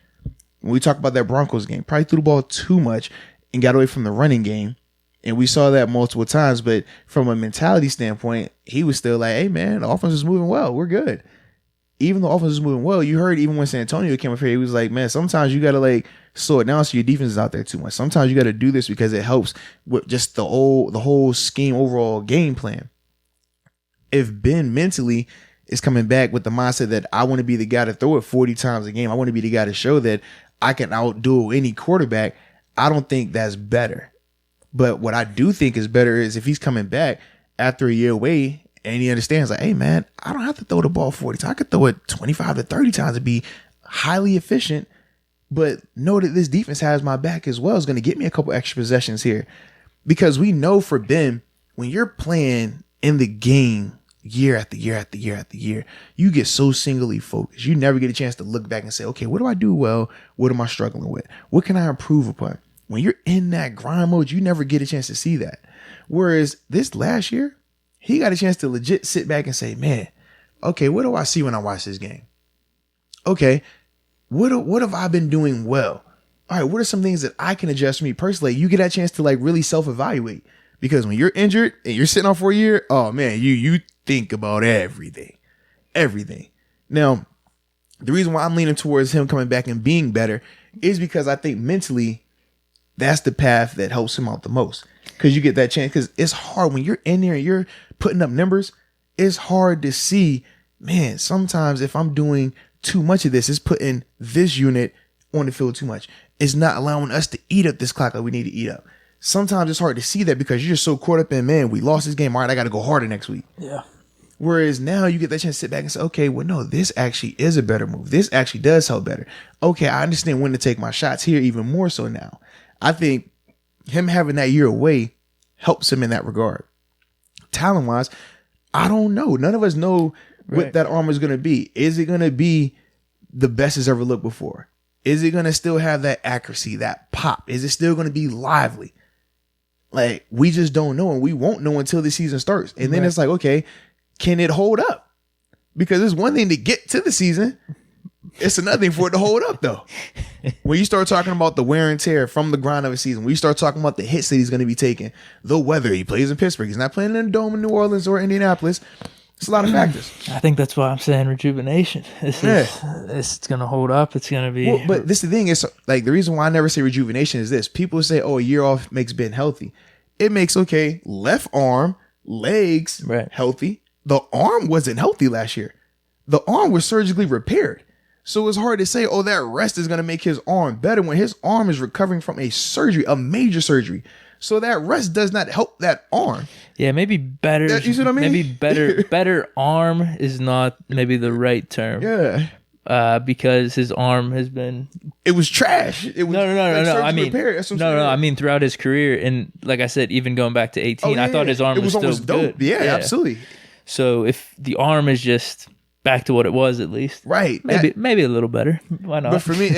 When we talk about that Broncos game, probably threw the ball too much and got away from the running game. And we saw that multiple times. But from a mentality standpoint, he was still like, hey, man, the offense is moving well. We're good. Even though the offense is moving well, you heard even when San Antonio came up here, he was like, man, sometimes you got to like slow it down so your defense is out there too much. Sometimes you got to do this because it helps with just the whole scheme, overall game plan. If Ben mentally is coming back with the mindset that I want to be the guy to throw it 40 times a game. I want to be the guy to show that I can outdo any quarterback. I don't think that's better. But what I do think is better is if he's coming back after a year away and he understands like, hey man, I don't have to throw the ball 40 times. I could throw it 25 to 30 times and be highly efficient, but know that this defense has my back as well. Is going to get me a couple extra possessions here, because we know for Ben, when you're playing in the game year after year after year after year, you get so singly focused. You never get a chance to look back and say, okay, what do I do well? What am I struggling with? What can I improve upon? When you're in that grind mode, you never get a chance to see that. Whereas this last year, he got a chance to legit sit back and say, man, okay, what do I see when I watch this game? Okay, what have I been doing well? All right, what are some things that I can adjust for me personally? You get that chance to like really self-evaluate, because when you're injured and you're sitting off for a year, oh man, you think about everything. Now, the reason why I'm leaning towards him coming back and being better is because I think mentally that's the path that helps him out the most, because you get that chance. Because it's hard when you're in there and you're putting up numbers. It's hard to see, man, sometimes if I'm doing too much of this, it's putting this unit on the field too much. It's not allowing us to eat up this clock that we need to eat up. Sometimes it's hard to see that because you're just so caught up in, man, we lost this game. All right, I got to go harder next week. Yeah. Whereas now you get that chance to sit back and say, okay, well, no, this actually is a better move. This actually does help better. Okay, I understand when to take my shots here even more so now. I think him having that year away helps him in that regard. Talent-wise, I don't know. None of us know what that arm is going to be. Is it going to be the best it's ever looked before? Is it going to still have that accuracy, that pop? Is it still going to be lively? Like, we just don't know, and we won't know until the season starts. And then it's like, okay, can it hold up? Because it's one thing to get to the season. It's another thing for it to hold up, though. When you start talking about the wear and tear from the grind of a season, when you start talking about the hits that he's going to be taking, the weather, he plays in Pittsburgh, he's not playing in the Dome in New Orleans or Indianapolis. It's a lot of factors. I think that's why I'm saying rejuvenation. It's going to hold up. It's going to be. Well, but this is the thing is, like, the reason why I never say rejuvenation is this. People say, oh, a year off makes Ben healthy. It makes, okay, left arm, legs healthy. The arm wasn't healthy last year. The arm was surgically repaired. So it's hard to say, oh, that rest is going to make his arm better when his arm is recovering from a surgery, a major surgery. So that rest does not help that arm. Yeah, maybe better. You see what I mean? Maybe better arm is not maybe the right term. Yeah. Because his arm has been. It was trash. It was no. I mean, no. I mean throughout his career, and like I said, even going back to 18, I thought his arm was still good. Yeah, absolutely. So if the arm is just back to what it was, at least, right? Maybe a little better. Why not? But for me,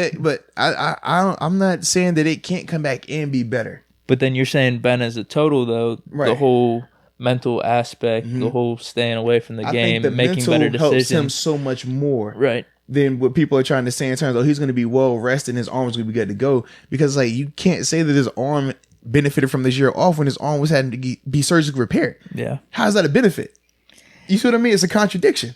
I'm not saying that it can't come back and be better. But then you're saying Ben as a total, though, the whole mental aspect, the whole staying away from the game, making better decisions, helps him so much more, right? Than what people are trying to say in terms of, he's going to be well rested and his arm's going to be good to go. Because like, you can't say that his arm benefited from this year off when his arm was having to be surgically repaired. Yeah, how is that a benefit? You see what I mean? It's a contradiction.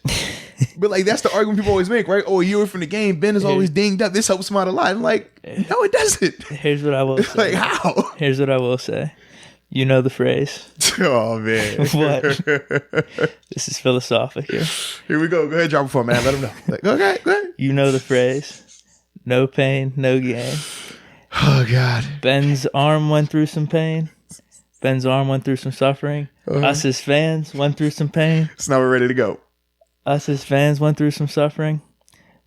But like, that's the argument people always make, right? Oh, a year from the game, Ben is always dinged up. This helps him out a lot. I'm like, no, it doesn't. Here's what I will say. Like, how? Here's what I will say. You know the phrase. Oh, man. What? This is philosophic here. Here we go. Go ahead, drop it for him, man. Let him know. Like, okay, go ahead. You know the phrase. No pain, no gain. Oh, God. Ben's arm went through some pain. Ben's arm went through some suffering. Us as fans went through some pain. So now we're ready to go. Us as fans went through some suffering.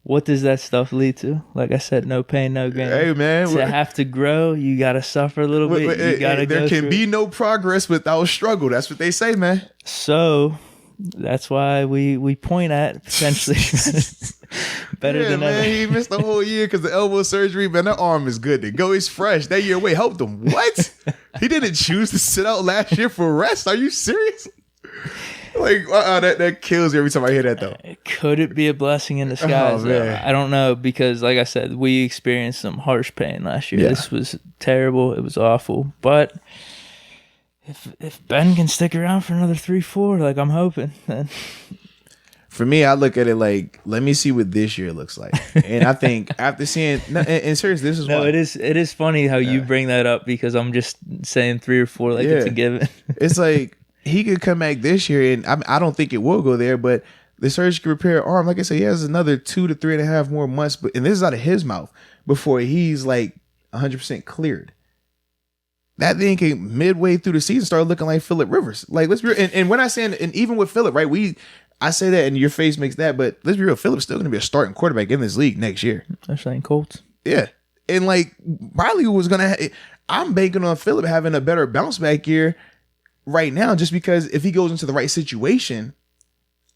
What does that stuff lead to? Like I said, no pain, no gain. Hey, man. To have to grow, you got to suffer a little bit. You got to go There can be no progress without struggle. That's what they say, man. So that's why we point at potentially better than ever. He missed the whole year because the elbow surgery. Man, that arm is good to go. He's fresh. That year away helped him. What? He didn't choose to sit out last year for rest. Are you serious? Like, that kills me every time I hear that, though. Could it be a blessing in disguise? I don't know, because like I said, we experienced some harsh pain last year. This was terrible. It was awful. But if Ben can stick around for another 3-4, like I'm hoping, then. For me, I look at it like, let me see what this year looks like. And I think after seeing, and seriously, this is why. It is funny how you bring that up, because I'm just saying 3 or 4 like it's a given. It's like, he could come back this year, and I don't think it will go there, but the surgically repair arm, like I said, he has another 2 to 3.5 more months, and this is out of his mouth, before he's like 100% cleared. that thing came midway through the season started looking like Phillip Rivers. Like, let's be real. And when I say, and even with Phillip, right, I say that and your face makes that, but let's be real, Phillip's still going to be a starting quarterback in this league next year. They're saying Colts. Yeah. And like, Riley was going to, I'm banking on Phillip having a better bounce back year right now, just because if he goes into the right situation,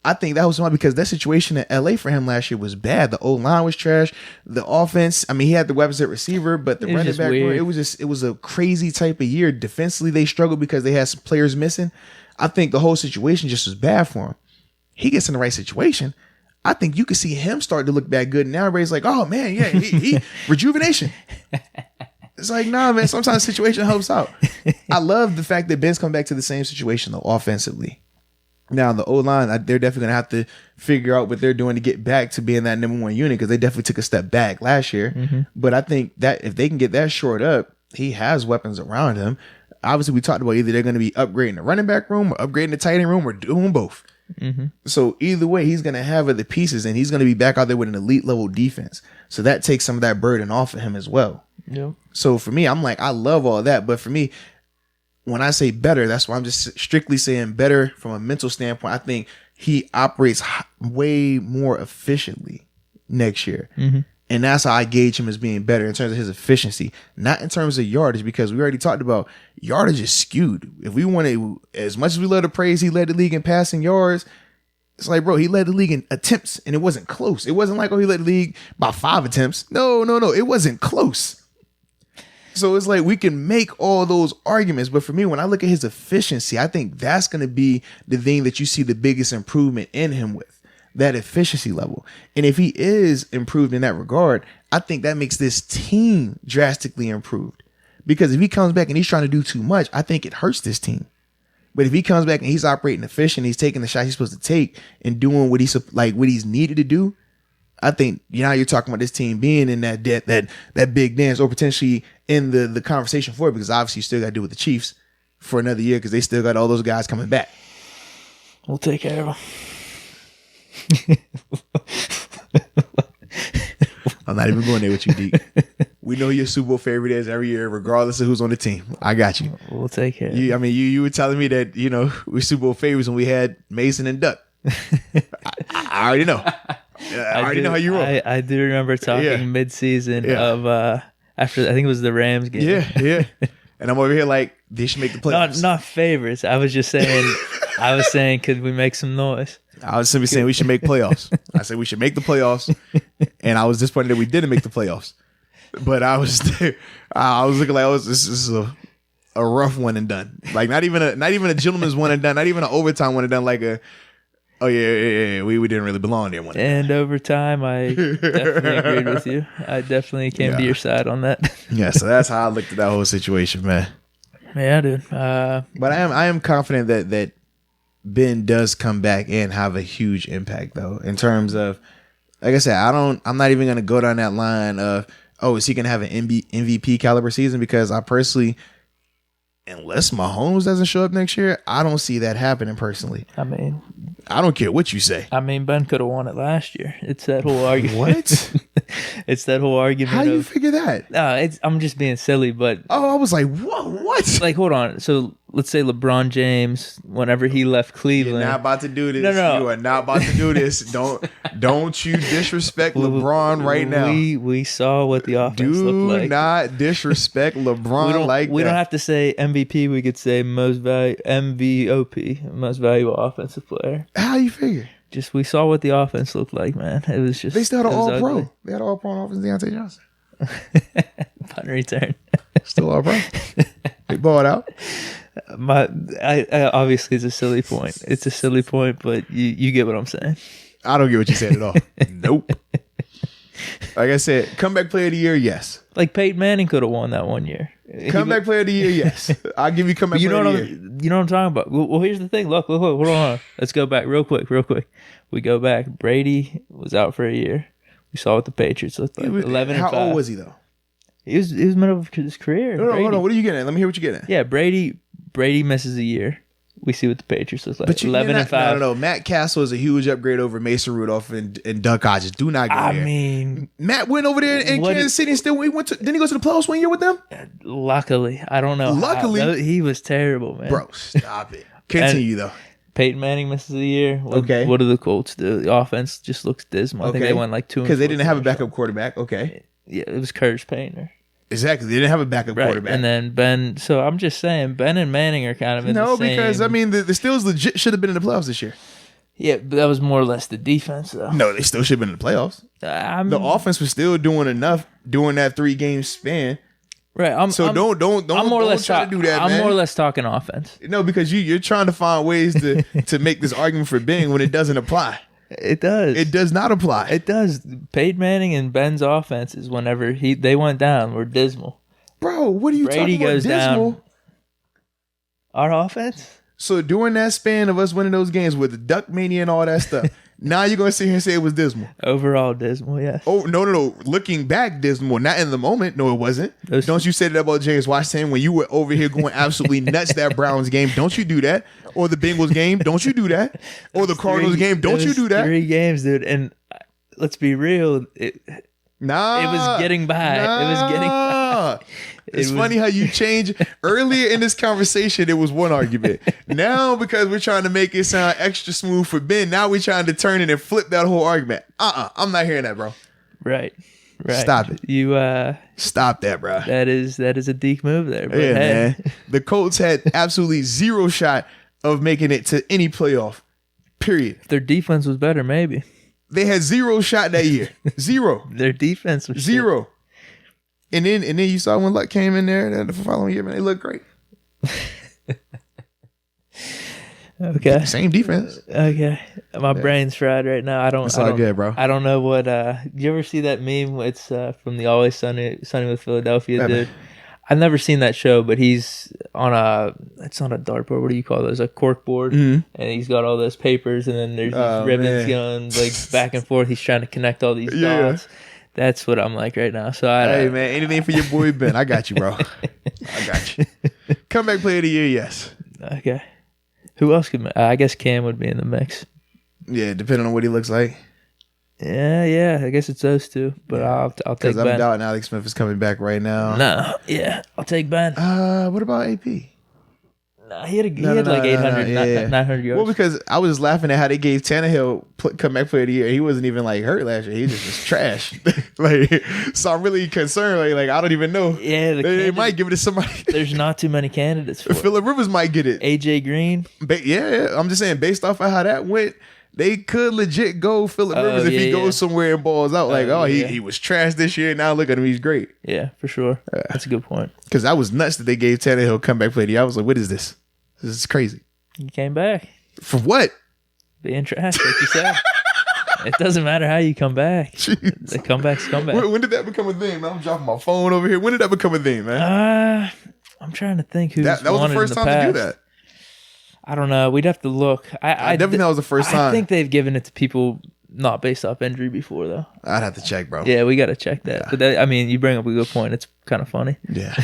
I think that was why, because that situation in LA for him last year was bad. The O-line was trash. The offense, I mean, he had the weapons at receiver, but the running back, it was a crazy type of year. Defensively, they struggled because they had some players missing. I think the whole situation just was bad for him. He gets in the right situation, I think you could see him start to look back good. Now everybody's like, oh man, yeah, he rejuvenation. It's like, nah, man, sometimes situation helps out. I love the fact that Ben's come back to the same situation though, offensively. Now, the O-line, they're definitely going to have to figure out what they're doing to get back to being that number one unit, because they definitely took a step back last year. Mm-hmm. But I think that if they can get that shored up, he has weapons around him. Obviously, we talked about either they're going to be upgrading the running back room or upgrading the tight end room or doing both. Mm-hmm. So either way, he's going to have other pieces, and he's going to be back out there with an elite level defense. So that takes some of that burden off of him as well. Yep. So for me, I'm like, I love all that. But for me, when I say better, that's why I'm just strictly saying better from a mental standpoint. I think he operates way more efficiently next year. Mm-hmm. And that's how I gauge him as being better in terms of his efficiency, not in terms of yardage, because we already talked about yardage is skewed. If we want to, as much as we love to praise, he led the league in passing yards. It's like, bro, he led the league in attempts, and it wasn't close. It wasn't like, oh, he led the league by 5 attempts. No. It wasn't close. So it's like we can make all those arguments. But for me, when I look at his efficiency, I think that's going to be the thing that you see the biggest improvement in him with, that efficiency level. And if he is improved in that regard, I think that makes this team drastically improved. Because if he comes back and he's trying to do too much, I think it hurts this team. But if he comes back and he's operating efficient, he's taking the shot he's supposed to take and doing what he's needed to do, I think now you're talking about this team being in that big dance, or potentially in the conversation for it, because obviously you still got to do with the Chiefs for another year, because they still got all those guys coming back. We'll take care of them. I'm not even going there with you, Deke. We know your Super Bowl favorite is every year, regardless of who's on the team. I got you. We'll take care of them. I mean, you were telling me that, we're Super Bowl favorites when we had Mason and Duck. I already know. I already know how you roll. I do remember talking mid-season of after, I think it was the Rams game. Yeah. And I'm over here like, they should make the playoffs. Not favorites. I was just saying, could we make some noise? I was simply saying we should make playoffs. I said we should make the playoffs, and I was disappointed that we didn't make the playoffs. But I was looking like, this is a rough one and done. Like not even a gentleman's one and done. Not even an overtime one and done. Like oh yeah, we didn't really belong there. And overtime, I definitely agreed with you. I definitely came to your side on that. Yeah, so that's how I looked at that whole situation, man. Yeah, dude. But I am confident that Ben does come back and have a huge impact, though, in terms of, like I said, I'm not even gonna go down that line of, oh, is he gonna have an MVP caliber season? Because I personally, unless Mahomes doesn't show up next year, I don't see that happening personally. I mean, I don't care what you say. I mean, Ben could have won it last year. It's that whole argument. What? It's that whole argument. How do you figure that? I'm just being silly, but I was like, what? Like, hold on. So let's say LeBron James, whenever he left Cleveland, you're not about to do this. No. You are not about to do this. Don't you disrespect LeBron right now. We saw what the offense looked like. Do not disrespect LeBron like that. We don't have to say MVP. We could say MVOP, most valuable offensive player. How you figure? Just we saw what the offense looked like, man. It was just, they still had an all-pro. They had an all-pro offense, Deontay Johnson. Punt return. Still all-pro. They balled out. I obviously it's a silly point. It's a silly point, but you get what I'm saying. I don't get what you said at all. Nope. Like I said, comeback player of the year, yes. Like Peyton Manning could have won that one year. Comeback player of the year, yes. I'll give you comeback player of the year. You know what I'm talking about? Well, here's the thing. Look, hold on. Let's go back real quick. We go back. Brady was out for a year. We saw what the Patriots looked like. 11 and 5. How old was he though? He was middle of his career. No, hold on. What are you getting at? Let me hear what you're getting at. Yeah, Brady misses a year. we see what the Patriots look like. But 11-5. No. Matt Castle is a huge upgrade over Mason Rudolph and Duck Hodges. Do not go there. I mean, Matt went over there in Kansas City and still didn't he go to the playoffs 1 year with them? Luckily, I don't know. Luckily, he was terrible, man. Bro, stop it. Continue though. Peyton Manning misses the year. Okay. What do the Colts do? The offense just looks dismal. I think they went like 2 because they didn't have a backup quarterback. Okay. Yeah, it was Curtis Painter. Exactly. They didn't have a backup quarterback. And then Ben. So I'm just saying, Ben and Manning are kind of in the same. No, because I mean, the Steelers legit should have been in the playoffs this year. Yeah, but that was more or less the defense, though. No, they still should have been in the playoffs. The offense was still doing enough during that 3-game span. Right. Don't I'm more or less try to do that, man. I'm more or less talking offense. No, because you're trying to find ways to make this argument for Ben when it doesn't apply. It does. It does not apply. It does. Peyton Manning and Ben's offenses, whenever they went down, were dismal. Bro, what are you Brady talking about? goes Dismal? down. Our offense? So during that span of us winning those games with the Duck Mania and all that stuff, now you're going to sit here and say it was dismal. Overall dismal, yes. Oh, no. Looking back, dismal. Not in the moment. No, it wasn't. Don't you say that about James Washington when you were over here going absolutely nuts that Browns game. Don't you do that. Or the Bengals game. Don't you do that. Or the Cardinals game. Don't you do that. 3 games, dude. And let's be real. It Nah. It was getting by. Nah. It was getting by. It's funny how you change. Earlier in this conversation, it was one argument. Now, because we're trying to make it sound extra smooth for Ben, now we're trying to turn it and flip that whole argument. I'm not hearing that, bro. Right. Stop it. You stop that, bro. That is a Deke move there. But yeah, man. The Colts had absolutely zero shot of making it to any playoff. Period. If their defense was better, maybe. They had zero shot that year. Zero. Their defense was zero. Shit. And then you saw when Luck came in there the following year, man, they looked great. Okay. Same defense. Okay. My brain's fried right now. I don't. It's all good, bro. I don't know what. You ever see that meme? It's from the Always Sunny with Philadelphia dude. I've never seen that show, but he's on it's on a dartboard. What do you call those? A cork board. Mm-hmm. And he's got all those papers, and then there's these ribbons going like back and forth. He's trying to connect all these dots. That's what I'm like right now. So hey man, anything for your boy Ben. I got you, bro. I got you. Comeback player of the year, yes. Okay. Who else could? I guess Cam would be in the mix. Yeah, depending on what he looks like. Yeah. I guess it's those two, but I'll take Ben. Because I'm doubting Alex Smith is coming back right now. No, I'll take Ben. What about AP? No, he had like 800, 900 yards. Well, because I was laughing at how they gave Tannehill comeback player of the year. He wasn't even like hurt last year. He just was trash. So I'm really concerned. Like I don't even know. Yeah, they might give it to somebody. There's not too many candidates for it. Phillip Rivers might get it. AJ Green. Yeah, I'm just saying based off of how that went. They could legit go Phillip Rivers if he goes somewhere and balls out. He was trash this year. Now look at him. He's great. Yeah, for sure. That's a good point. Because I was nuts that they gave Tannehill comeback play. I was like, what is this? This is crazy. He came back. For what? Being trash, like you said. It doesn't matter how you come back. Jeez. The comeback's comeback. When did that become a thing, man? I'm dropping my phone over here. When did that become a thing, man? I'm trying to think who's that was the first time to do that. I don't know. We'd have to look. I definitely know it was the first time. I think they've given it to people not based off injury before, though. I'd have to check, bro. Yeah, we got to check that. Yeah. But you bring up a good point. It's kind of funny. Yeah.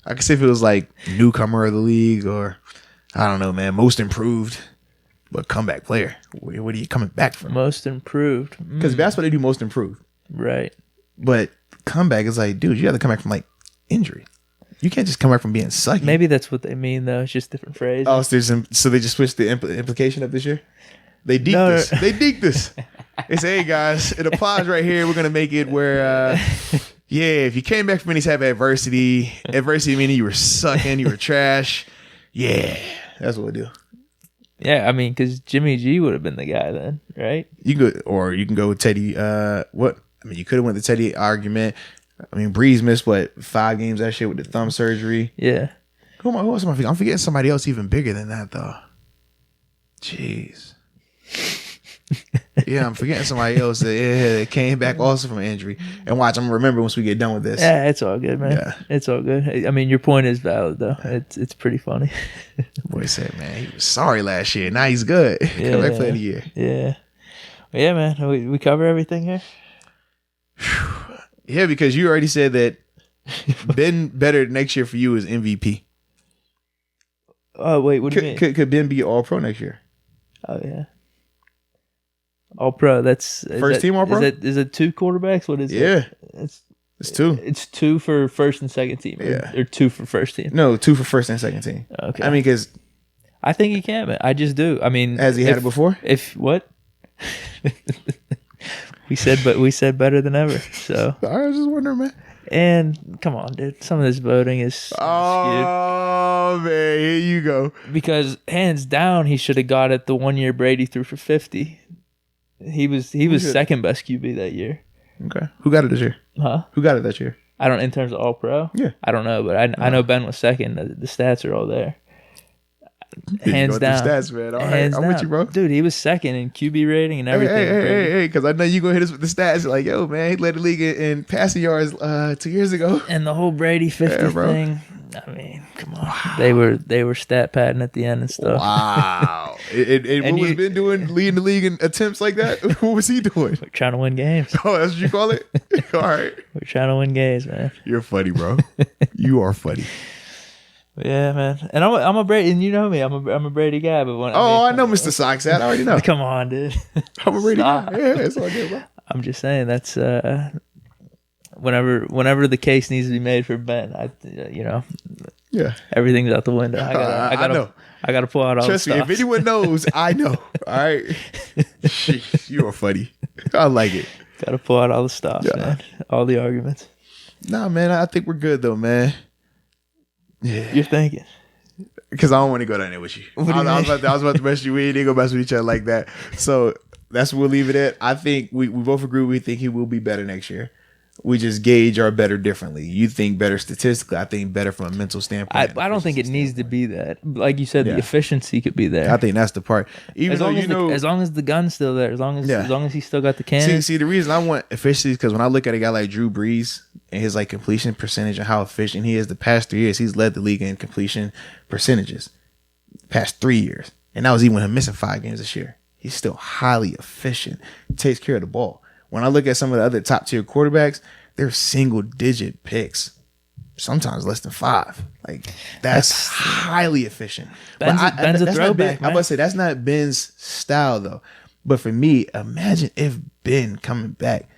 I could see if it was like newcomer of the league or, I don't know, man, most improved, but comeback player. What are you coming back from? Most improved. Because basketball, they do most improved. Right. But comeback is like, dude, you have to come back from like injury. You can't just come back from being sucky. Maybe that's what they mean, though. It's just different phrase. Oh, so they just switched the implication up this year? They deked this. They deked this. They say, hey, guys, it applies right here. We're going to make it where, if you came back from any type of adversity meaning you were sucking, you were trash. Yeah, that's what we do. Yeah, because Jimmy G would have been the guy then, right? You can go with Teddy. You could have went the Teddy argument. Breeze missed 5 games that shit with the thumb surgery. Yeah. Who else am I forgetting? I'm forgetting somebody else even bigger than that though. Jeez. Yeah, I'm forgetting somebody else that came back also from injury. And watch, I'm gonna remember once we get done with this. Yeah, it's all good, man. Yeah. It's all good. Your point is valid though. It's pretty funny. Boy said, man, he was sorry last year. Now he's good. Yeah. Come back play the year. Yeah. Well, yeah, man. We cover everything here. Yeah, because you already said that Ben better next year for you is MVP. Oh wait, what do you mean? Could Ben be All Pro next year? Oh yeah, All Pro. That's first team All Pro. Is it 2 quarterbacks? What is it? Yeah, it's 2. It's 2 for first and second team. Or 2 for first team. No, 2 for first and second team. Okay. I mean, because I think he can, man. I just do. I mean, has he had it before? If what? we said better than ever. So I was just wondering, man. And come on, dude. Some of this voting is skewed. Man, here you go. Because hands down, he should have got it the 1 year Brady threw for 50. He was second best QB that year. Okay, who got it this year? Huh? Who got it that year? I don't. In terms of All Pro, yeah, I don't know, but I know Ben was second. The stats are all there. Hands down. Stats, man. All right, I'm with you, bro. Dude, he was second in QB rating and everything. Hey, because I know you gonna hit us with the stats. Like, yo, man, he led the league in passing yards 2 years ago. And the whole Brady 50 thing. I mean, come on. Wow. They were stat padding at the end and stuff. Wow. and what was Ben doing leading the league in attempts like that? What was he doing? We're trying to win games. Oh, that's what you call it? All right. We're trying to win games, man. You're funny, bro. You are funny. Yeah, man. And I'm a Brady, and you know me. I'm a Brady guy. But I know Mr. Sox hat. I already know. Come on, dude. I'm a Brady guy. Yeah, it's all good, bro. I'm just saying that's whenever the case needs to be made for Ben, yeah, everything's out the window. I know. I gotta pull out all. Trust the me, if anyone knows, I know. All right, sheesh, you are funny. I like it. Gotta pull out all the stuff, man. All the arguments. Nah, man, I think we're good though, man. Yeah, you're thinking. Because I don't want to go down there with you. I was about to mess you. We ain't gonna mess with each other like that. So that's what we'll leave it at. I think we both agree. We think he will be better next year. We just gauge our better differently. You think better statistically. I think better from a mental standpoint. I don't think it needs to be that. Like you said, the efficiency could be there. I think that's the part. Even as long as the gun's still there, as long as he's still got the cannon. See, the reason I want efficiency is because when I look at a guy like Drew Brees and his like completion percentage and how efficient he is, the past 3 years he's led the league in completion percentages. Past 3 years, and that was even with him missing 5 games this year. He's still highly efficient. He takes care of the ball. When I look at some of the other top tier quarterbacks, they're single digit picks, sometimes less than 5. Like that's highly efficient. Ben's a throwback. I'm about to say that's not Ben's style though. But for me, imagine if Ben coming back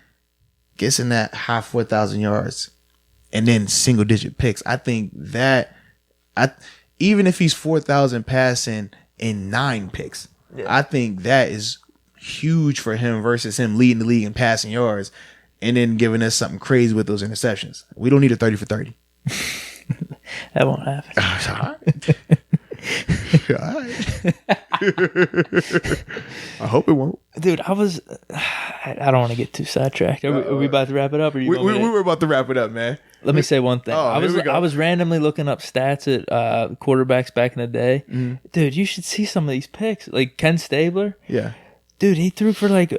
gets in that high 4,000 yards and then single digit picks. I think that even if he's 4,000 passing in 9 picks, I think that is huge for him versus him leading the league in passing yards and then giving us something crazy with those interceptions. We don't need a 30 for 30. That won't happen. All right. I hope it won't. Dude, I don't want to get too sidetracked. Are we about to wrap it up? Or we were about to wrap it up, man. Let me say one thing. I was randomly looking up stats at quarterbacks back in the day. Mm-hmm. Dude, you should see some of these picks. Like Ken Stabler. Yeah. Dude, he threw for like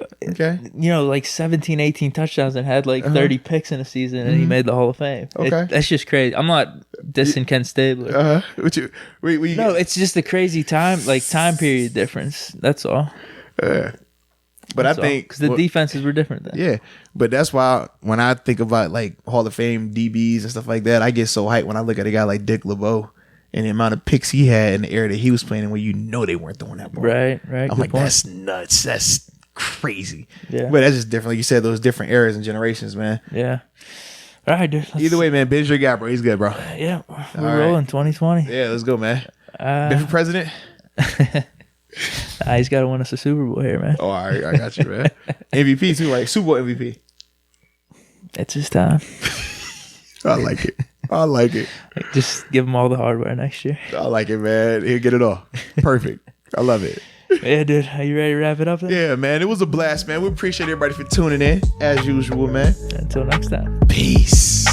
17, 18 touchdowns and had like 30 picks in a season, and he made the Hall of Fame. Okay. That's just crazy. I'm not dissing Ken Stabler. No, it's just a crazy time period difference. That's all. But I think because the defenses were different then. Yeah, but that's why when I think about like Hall of Fame DBs and stuff like that, I get so hyped when I look at a guy like Dick LeBeau and the amount of picks he had in the era that he was playing in, where they weren't throwing that ball. Right. I'm like, that's nuts. That's crazy. Yeah, but that's just different. Like you said, those different eras and generations, man. Yeah. All right, dude. Either way, man, Ben's your guy, bro. He's good, bro. Yeah, we're rolling 2020. Yeah, let's go, man. Ben for president. He's got to win us a Super Bowl here, man. Oh, all right, I got you, man. MVP too, right? Super Bowl MVP. It's his time. I like it. Just give him all the hardware next year. I like it, man. He'll get it all. Perfect. I love it. Yeah, dude. Are you ready to wrap it up then? Yeah, man. It was a blast, man. We appreciate everybody for tuning in, as usual, man. Until next time. Peace.